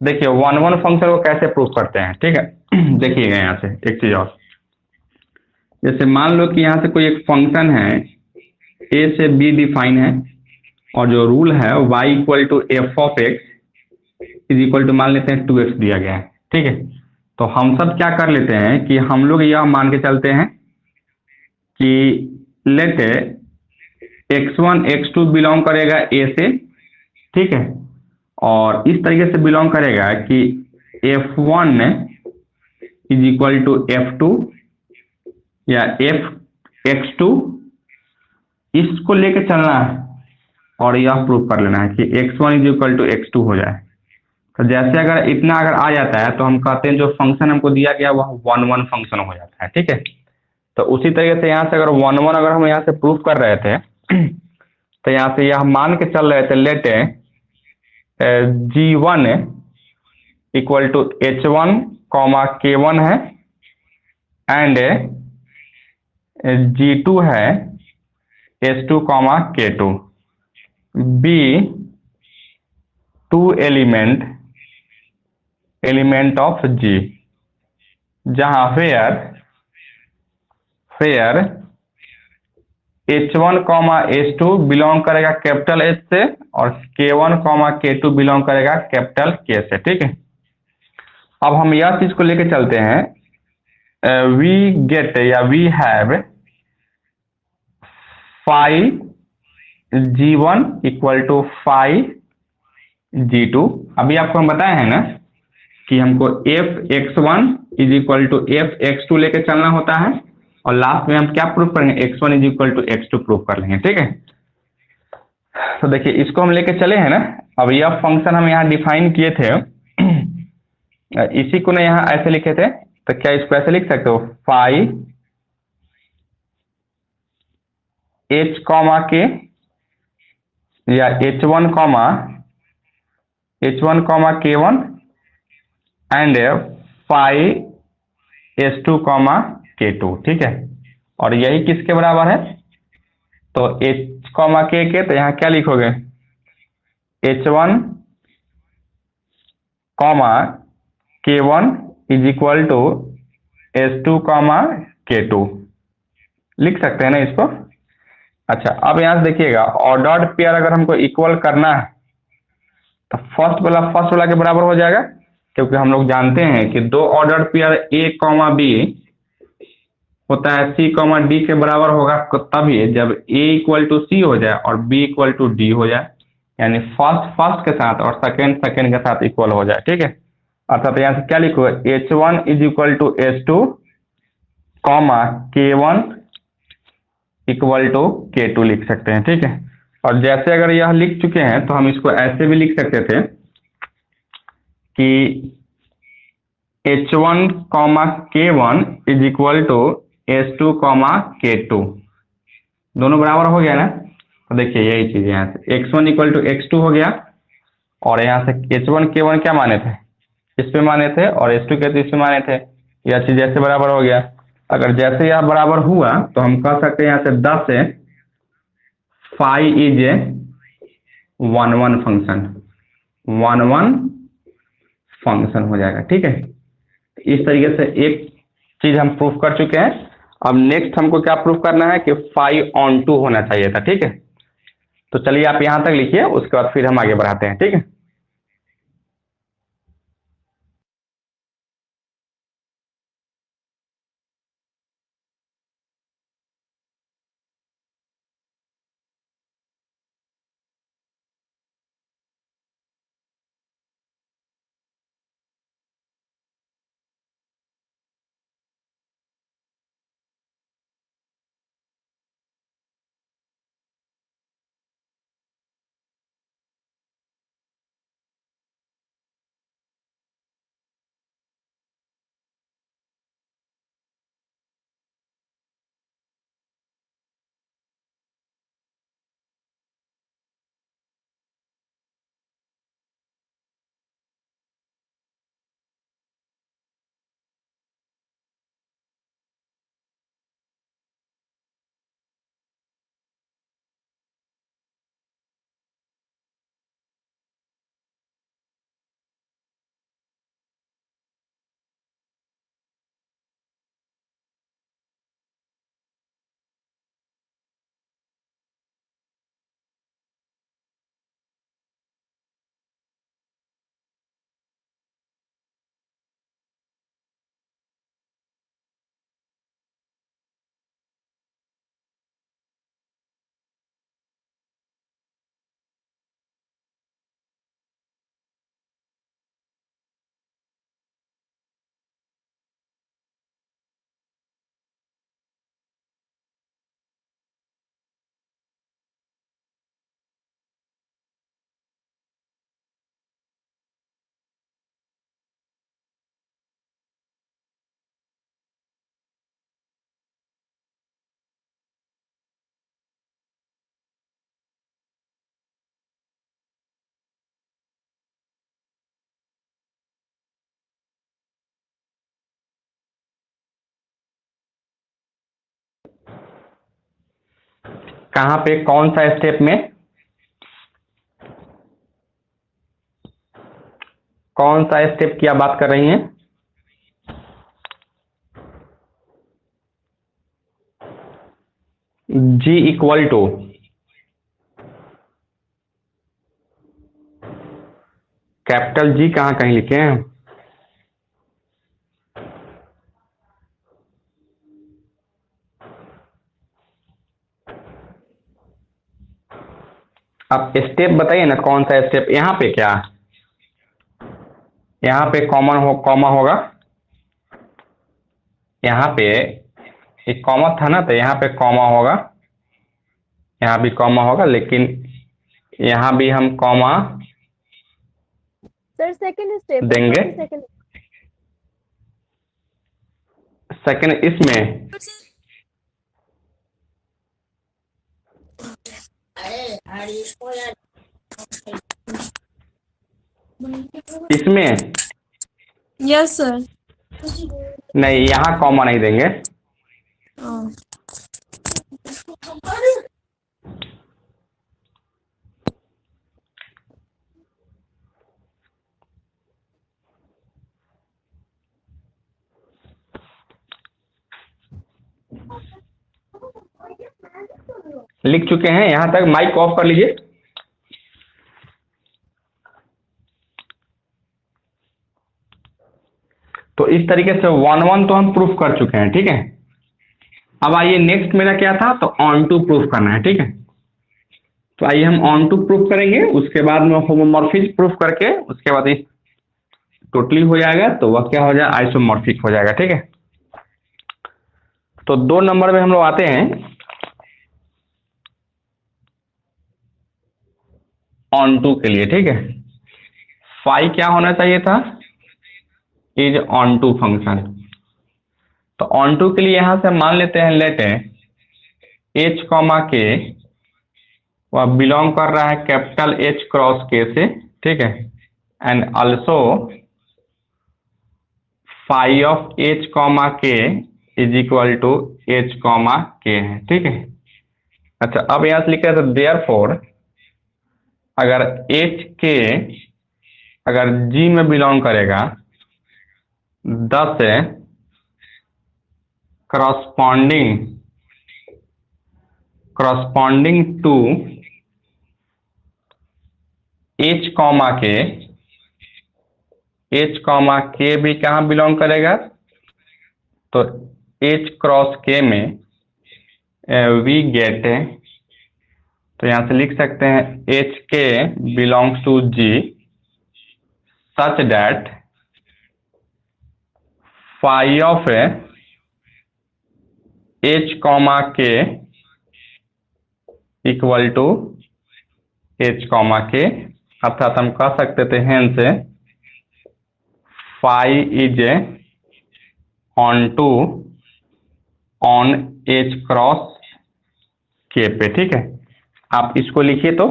देखिए 1 फंक्शन को कैसे प्रूफ करते हैं। ठीक है, देखिएगा यहाँ से एक चीज और, जैसे मान लो कि यहाँ से कोई एक फंक्शन है ए से बी डिफाइन है और जो रूल है y equal to f of x is equal to मान लेते हैं 2x दिया गया है। ठीक है, तो हम सब क्या कर लेते हैं कि हम लोग यह मान के चलते हैं कि लेट x1 x2 बिलोंग करेगा a से। ठीक है, और इस तरीके से बिलोंग करेगा कि f1 is equal to f2 या x2, इसको लेके चलना है और यह प्रूफ कर लेना है कि x1 is equal to x2 हो जाए। तो जैसे अगर इतना अगर आ जाता है तो हम कहते हैं जो फंक्शन हमको दिया गया वह 1 फंक्शन हो जाता है। ठीक है, तो उसी तरीके से यहाँ से अगर 1 अगर हम यहाँ से प्रूफ कर रहे थे तो यहाँ से यह मान के चल रहे थे let G1 equal to H1 comma K1 है एंड G2 है H2 comma K2, B 2 element of G, जहां fair H1 comma H2 belong करेगा कैपिटल H से और K1 कॉमा K2 बिलोंग करेगा कैपिटल K से। ठीक है, अब हम यह चीज को लेके चलते हैं, वी गेट या we have phi G1 equal to phi G2। अभी आपको हम बताए हैं ना कि हमको f(x1) is equal to f(x2) लेके चलना होता है और लास्ट में हम क्या प्रूफ करेंगे, x1 is equal to x2 proof कर लेंगे। ठीक है, तो देखिए इसको हम लेके चले हैं ना। अब यह फंक्शन हम यहाँ डिफाइन किए थे, इसी को ना यहाँ ऐसे लिखे थे, तो क्या इसको ऐसे लिख सकते हो, फाई h कॉमा के या h1 comma K1 and phi h2 comma K2। ठीक है, और यही किसके बराबर है, तो h कॉमा K के, तो यहाँ क्या लिखोगे, H1 comma K1 is equal to H2 comma K2 लिख सकते हैं ना इसको। अच्छा, अब यहाँ से देखिएगा ऑर्डर्ड पेयर अगर हमको इक्वल करना है तो फर्स्ट वाला के बराबर हो जाएगा, क्योंकि हम लोग जानते हैं कि दो ordered pair A comma B होता है C कॉमा D के बराबर होगा तभी जब A इक्वल टू C हो जाए और B इक्वल टू D हो जाए, यानी फर्स्ट के साथ और सेकेंड के साथ इक्वल हो जाए। ठीक है, अर्थात यहाँ से क्या लिखो, H1 is equal to H2 comma K1 equal to K2 लिख सकते हैं। ठीक है, और जैसे अगर यह लिख चुके हैं तो हम इसको ऐसे भी लिख सकते थे कि H1 comma K1 is equal to H2 comma K2, दोनों बराबर हो गया ना। तो देखिए यही चीज यहाँ से x1 इक्वल टू x2 हो गया और यहाँ से H1 K1 क्या माने थे, इस पे माने थे, और H2 K2 इस पे माने थे, यह चीज ऐसे बराबर हो गया। अगर जैसे यह बराबर हुआ तो हम कह सकते हैं यहाँ से 10 phi is a 1 1 function, 1 1 function हो जाएगा। ठीक है, इस तरीके से एक चीज हम प्रूफ कर चुके हैं। अब नेक्स्ट हमको क्या प्रूफ करना है कि फाई ऑन टू होना चाहिए था। ठीक है, तो चलिए आप यहां तक लिखिए, उसके बाद फिर हम आगे बढ़ाते हैं। ठीक है, कहाँ पे कौन सा स्टेप में, कौन सा स्टेप की आप बात कर रही हैं? जी इक्वल टू, कैपिटल जी कहाँ कहीं लिखे हैं? आप स्टेप बताइए ना, कौन सा स्टेप? यहाँ पे क्या, यहाँ पे कॉमा होगा, यहाँ पे एक कॉमा था ना, तो यहाँ पे कॉमा होगा, यहाँ भी कॉमा होगा, लेकिन यहाँ भी हम कॉमा सर सेकंड स्टेप देंगे। सेकंड सेकंड इसमें, इसमें यस सर। नहीं, यहाँ कॉमा नहीं देंगे। लिख चुके हैं यहाँ तक, माइक ऑफ कर लीजिए। तो इस तरीके से 1 1 तो हम प्रूफ कर चुके हैं। ठीक है, अब आइए नेक्स्ट मेरा क्या था, तो ऑन टू प्रूफ करना है। ठीक है, तो आइए हम ऑन टू प्रूफ करेंगे, उसके बाद में होमोमॉर्फिक प्रूफ करके उसके बाद इस टोटली हो जाएगा, तो वह क्या हो जाएगा, आइसोमॉर्फिक हो जाएगा। ठीक है, तो 2 नंबर में हम लोग आते हैं ऑन टू के लिए। ठीक है, फाई क्या होना चाहिए था, इज ऑन टू फंक्शन। तो ऑन टू के लिए यहां से मान लेते हैं, लेट एच कॉमा के वह बिलोंग कर रहा है कैपिटल एच क्रॉस के से। ठीक है, and also phi of H comma K is equal to H comma K है। ठीक है, अच्छा, अब यहाँ से लिख रहे थे देयरफॉर अगर एच के अगर जी में बिलोंग करेगा 10 से करस्पॉन्डिंग टू एच कॉमा के भी कहाँ बिलोंग करेगा, तो एच क्रॉस के में वी गेट, तो यहां से लिख सकते हैं H K belongs to G such that phi of H comma K equal to H comma K, अर्थात हम कह सकते थे hence phi is on H cross K पे। ठीक है, आप इसको लिखिए, तो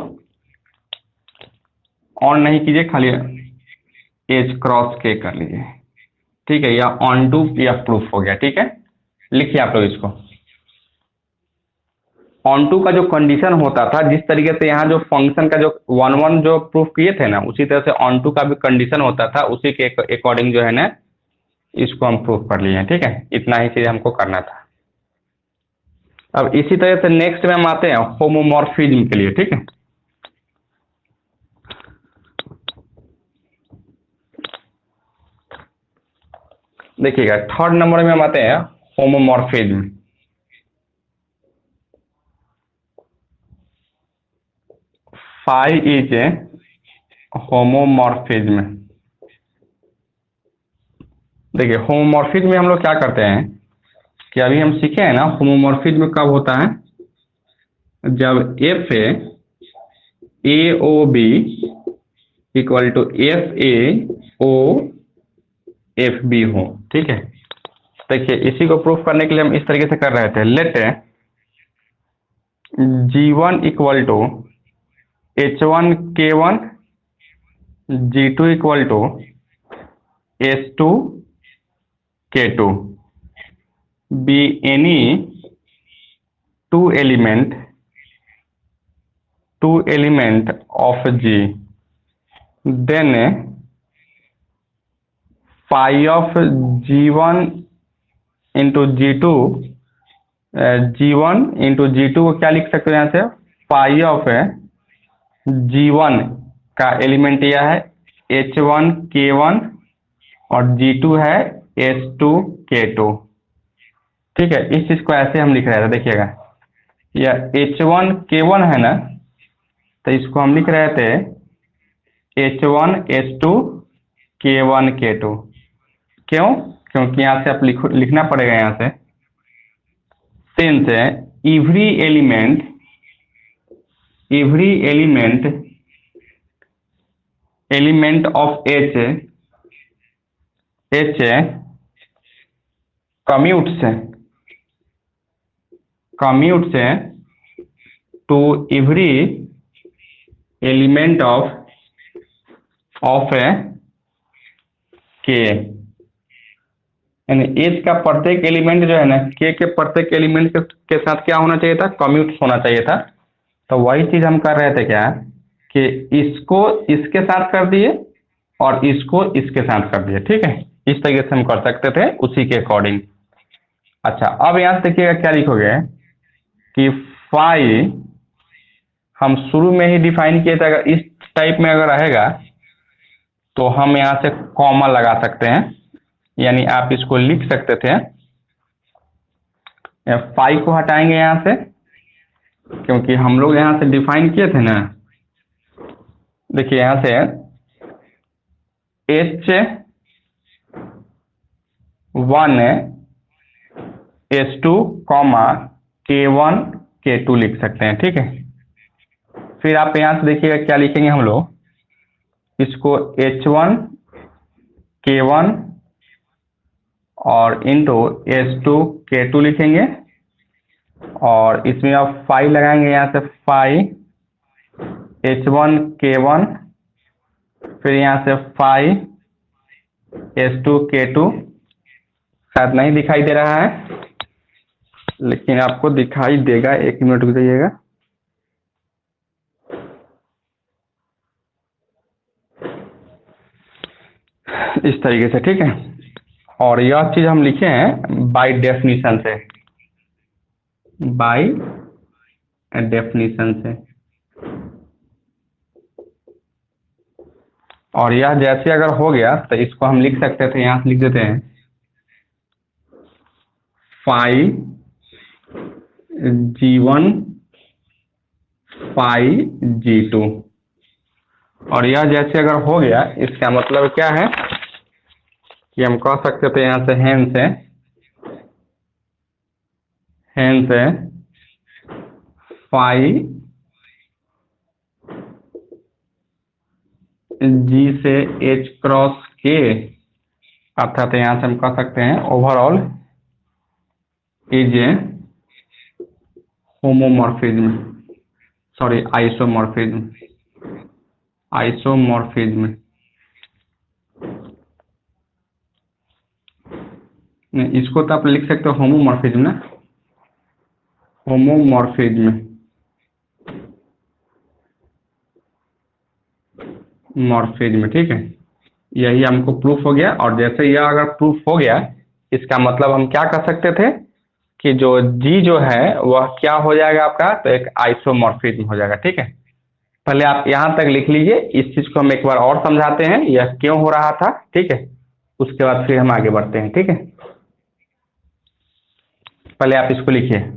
ऑन नहीं कीजिए, खाली एच क्रॉस के कर लीजिए। ठीक है, या ऑन टू या प्रूफ हो गया। ठीक है, लिखिए आप लोग इसको। ऑन टू का जो कंडीशन होता था, जिस तरीके से यहाँ जो फंक्शन का जो 1 जो प्रूफ किए थे ना, उसी तरह से ऑन टू का भी कंडीशन होता था, उसी के अकॉर्डिंग जो है ना इसको हम प्रूफ कर लिए हैं। ठीक है, इतना ही चीज हमको करना था। अब इसी तरह से नेक्स्ट में हम आते हैं होमोमॉर्फिज्म के लिए। ठीक है, देखिएगा थर्ड नंबर में हम आते हैं होमोमॉर्फिज्म। Phi is homomorphism. देखिए होमोमॉर्फिज्म में हम लोग क्या करते हैं कि अभी हम सीखे हैं ना, होमोमॉर्फिज्म कब होता है, जब f a o b equal to f a o f b हो। ठीक है, देखिए इसी को प्रूफ करने के लिए हम इस तरीके से कर रहे थे, let G1 equal to H1 K1 G2 equal to H2 K2 be any two element of G, then phi of G1 into G2 G1 into G2 को क्या लिख सकते हो यहाँ से, phi of G1 का एलिमेंट यह है H1 K1 और G2 है H2 K2। ठीक है, इस चीज को ऐसे हम लिख रहे थे, देखिएगा यह H1 K1 है ना, तो इसको हम लिख रहे थे H1 H2 K1 K2। क्यों? क्योंकि यहाँ से आप लिखना पड़ेगा यहाँ से, since every element of H commutes to every element of K, यानी H का प्रत्येक एलिमेंट जो है ना K के प्रत्येक एलिमेंट के साथ क्या होना चाहिए था, कम्यूट होना चाहिए था। तो वही चीज हम कर रहे थे क्या कि इसको इसके साथ कर दिए और इसको इसके साथ कर दिए। ठीक है, इस तरीके से हम कर सकते थे उसी के अकॉर्डिंग। अच्छा, अब यहाँ से देखिएगा क्या लिखोगे कि फाई हम शुरू में ही डिफाइन किए थे, अगर इस टाइप में अगर रहेगा तो हम यहाँ से कॉमा लगा सकते हैं, यानी आप इसको लिख सकते थे, फाई को हटाएंगे यहाँ से क्योंकि हम लोग यहाँ से डिफाइन किए थे ना। देखिए यहाँ से H1 H2 K1 K2 लिख सकते हैं। ठीक है, फिर आप यहाँ से देखिएगा क्या लिखेंगे हम लोग, इसको H1 K1 और इंटू H2 K2 लिखेंगे और इसमें आप फाई लगाएंगे, यहाँ से फाई H1 K1, फिर यहाँ से फाई H2 K2, शायद नहीं दिखाई दे रहा है, लेकिन आपको दिखाई देगा, 1 मिनट रुक जाइएगा। इस तरीके से, ठीक है। और यह चीज हम लिखे हैं बाय डेफिनेशन से, बाय डेफिनेशन से। और यह जैसे अगर हो गया तो इसको हम लिख सकते थे, यहां से लिख देते हैं फाई G1 फाई G2। और यह जैसे अगर हो गया, इसका मतलब क्या है कि हम कह सकते थे यहां से हेन से फाई G से H क्रॉस K, अर्थात यहां से हम कह सकते हैं overall is a homomorphism, sorry isomorphism, isomorphism. इसको तो आप लिख सकते हो होमोमॉर्फिज्म ना, होमोमॉर्फिज्म, मॉर्फिज्म, ठीक है। यही हमको प्रूफ हो गया। और जैसे यह अगर प्रूफ हो गया, इसका मतलब हम क्या कर सकते थे कि जो जी जो है वह क्या हो जाएगा आपका, तो एक आइसोमॉर्फिज्म हो जाएगा, ठीक है। पहले आप यहाँ तक लिख लीजिए, इस चीज को हम एक बार और समझाते हैं यह क्यों हो रहा था, ठीक है। उसके बाद फिर हम आगे बढ़ते हैं, ठीक है। पहले आप इसको लिखिए।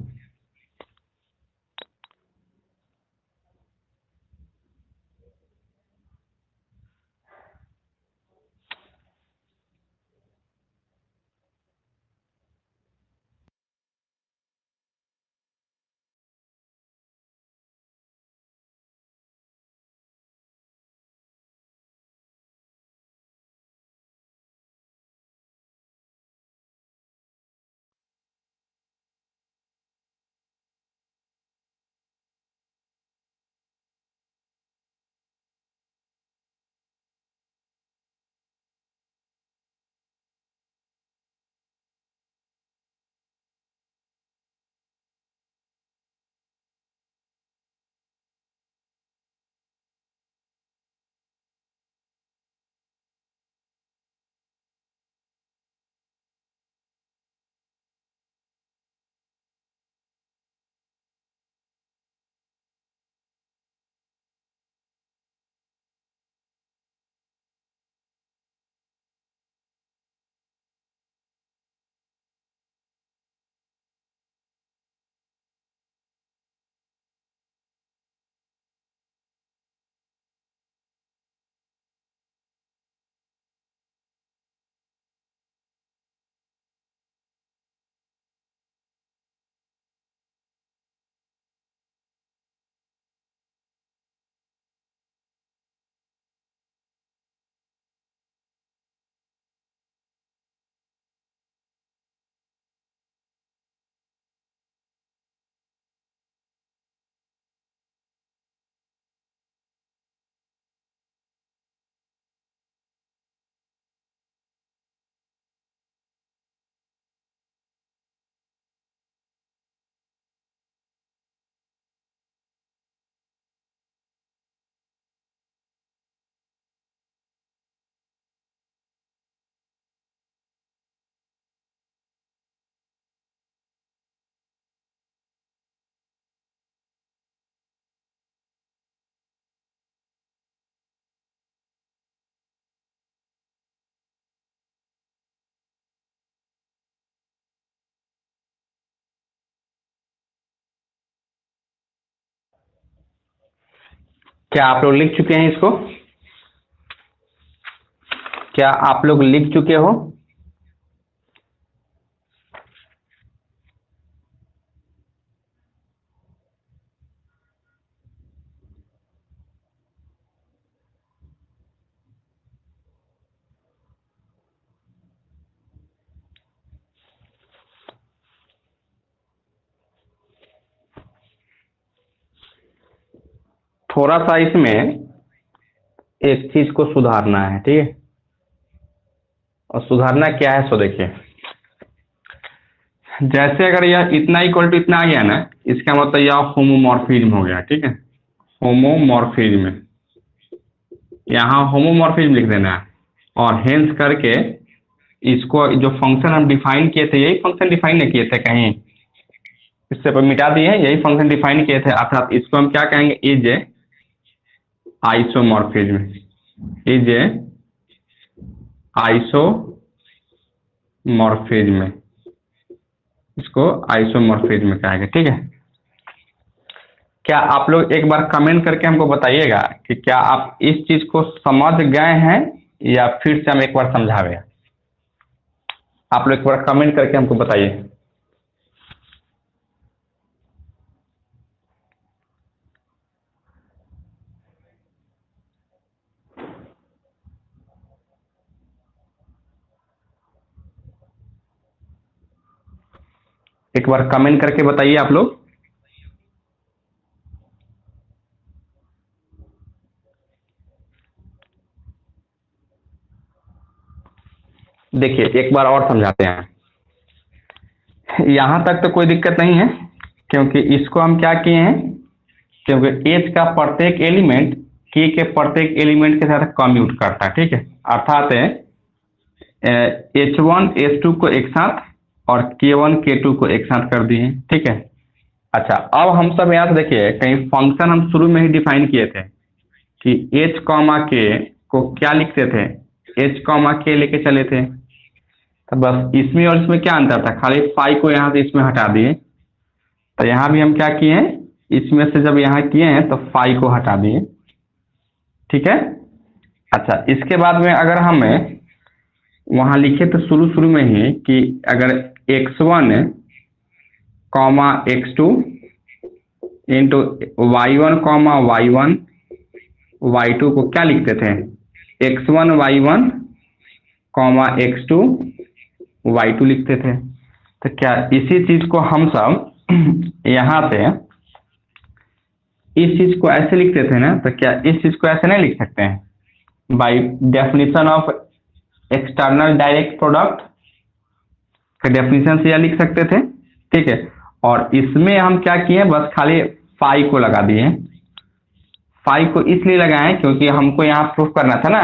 क्या आप लोग लिख चुके हैं इसको? क्या आप लोग लिख चुके हो? थोड़ा सा इसमें एक चीज को सुधारना है, ठीक है। और सुधारना क्या है सो देखिए, जैसे अगर यह इतना इक्वल टू इतना आ गया ना, इसका मतलब यह होमोमॉर्फिज्म हो गया, ठीक है, होमोमॉर्फिज्म। यहाँ होमोमॉर्फिज्म लिख देना है और हेंस करके इसको जो फंक्शन हम डिफाइन किए थे, यही फंक्शन डिफाइन नहीं किए थे कहीं, इससे पर मिटा दिए हैं, यही फंक्शन डिफाइन किए थे, अर्थात इसको हम क्या कहेंगे, is a isomorphism, is a isomorphism, इसको आइसोमॉर्फिज्म कहेंगे, ठीक है। क्या आप लोग एक बार कमेंट करके हमको बताइएगा कि क्या आप इस चीज को समझ गए हैं या फिर से हम एक बार समझावे। आप लोग एक बार कमेंट करके हमको बताइए। एक बार कमेंट करके बताइए आप लोग। देखिए एक बार और समझाते हैं, यहां तक तो कोई दिक्कत नहीं है, क्योंकि इसको हम क्या किए हैं, क्योंकि एच का प्रत्येक एलिमेंट के प्रत्येक एलिमेंट के साथ कम्यूट करता है, ठीक है, अर्थात H1 H2 को एक साथ और K1 K2 को एक साथ कर दिए, ठीक है। अच्छा, अब हम सब यहाँ से देखिए, कहीं फंक्शन हम शुरू में ही डिफाइन किए थे कि H कॉमा K को क्या लिखते थे, H कॉमा K लेके चले थे, तो बस इसमें और इसमें क्या अंतर था, खाली फाई को यहाँ से इसमें हटा दिए, तो यहाँ भी हम क्या किए हैं, इसमें से जब यहाँ किए हैं तो फाई को हटा दिए, ठीक है। अच्छा, इसके बाद में अगर हमें वहाँ लिखे तो शुरू में ही कि अगर x1 comma x2 into y1 comma y1 y2 को क्या लिखते थे, x1 y1 comma x2 y2 लिखते थे। तो क्या इसी चीज को हम सब यहाँ से इस चीज को ऐसे लिखते थे ना, तो क्या इस चीज को ऐसे नहीं लिख सकते हैं, by definition of external direct product का डेफिनेशन से यह लिख सकते थे, ठीक है। और इसमें हम क्या किए, बस खाली फाई को लगा दिए, फाई को इसलिए लगाए क्योंकि हमको यहाँ प्रूफ करना था ना,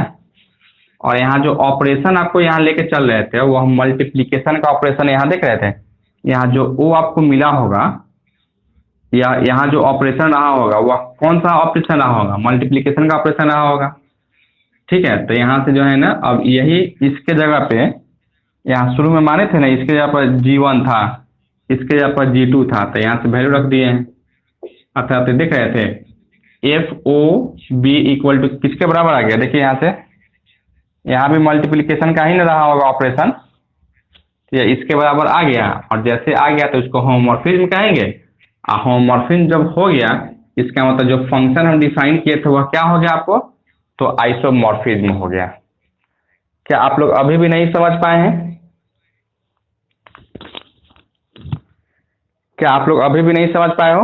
और यहाँ जो ऑपरेशन आपको यहाँ लेके चल रहे थे वो हम मल्टीप्लीकेशन का ऑपरेशन यहाँ देख रहे थे, यहाँ जो ओ आपको मिला होगा या यहाँ जो ऑपरेशन रहा होगा वह कौन सा ऑपरेशन रहा होगा, मल्टीप्लीकेशन का ऑपरेशन रहा होगा, ठीक है। तो यहाँ से जो है ना, अब यही इसके जगह पे, यहाँ शुरू में माने थे ना, इसके जगह पर G1 था, इसके जगह पर G2 था, तो यहाँ से वैल्यू रख दिए हैं, अर्थात देख रहे थे FOB इक्वल टू किसके बराबर आ गया, देखिए यहाँ से, यहाँ भी मल्टीप्लीकेशन का ही ना रहा होगा ऑपरेशन, ये इसके बराबर आ गया, और जैसे आ गया तो इसको होमोमॉर्फिज्म कहेंगे। होमोमॉर्फिज्म जब हो गया, इसका मतलब जो फंक्शन हम डिफाइन किए थे वह क्या हो गया आपको, तो आइसोमॉर्फिज्म हो गया। क्या आप लोग अभी भी नहीं समझ पाए हैं, क्या आप लोग अभी भी नहीं समझ पाए हो?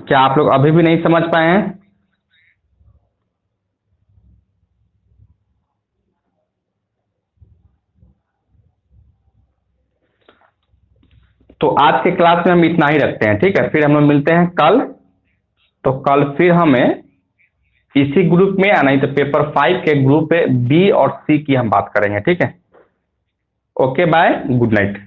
क्या आप लोग अभी भी नहीं समझ पाए हैं? तो आज के क्लास में हम इतना ही रखते हैं, ठीक है, फिर हम लोग मिलते हैं कल। तो कल फिर हमें इसी ग्रुप में या नहीं तो पेपर 5 के ग्रुप बी और सी की हम बात करेंगे, ठीक है। Okay, bye, good night.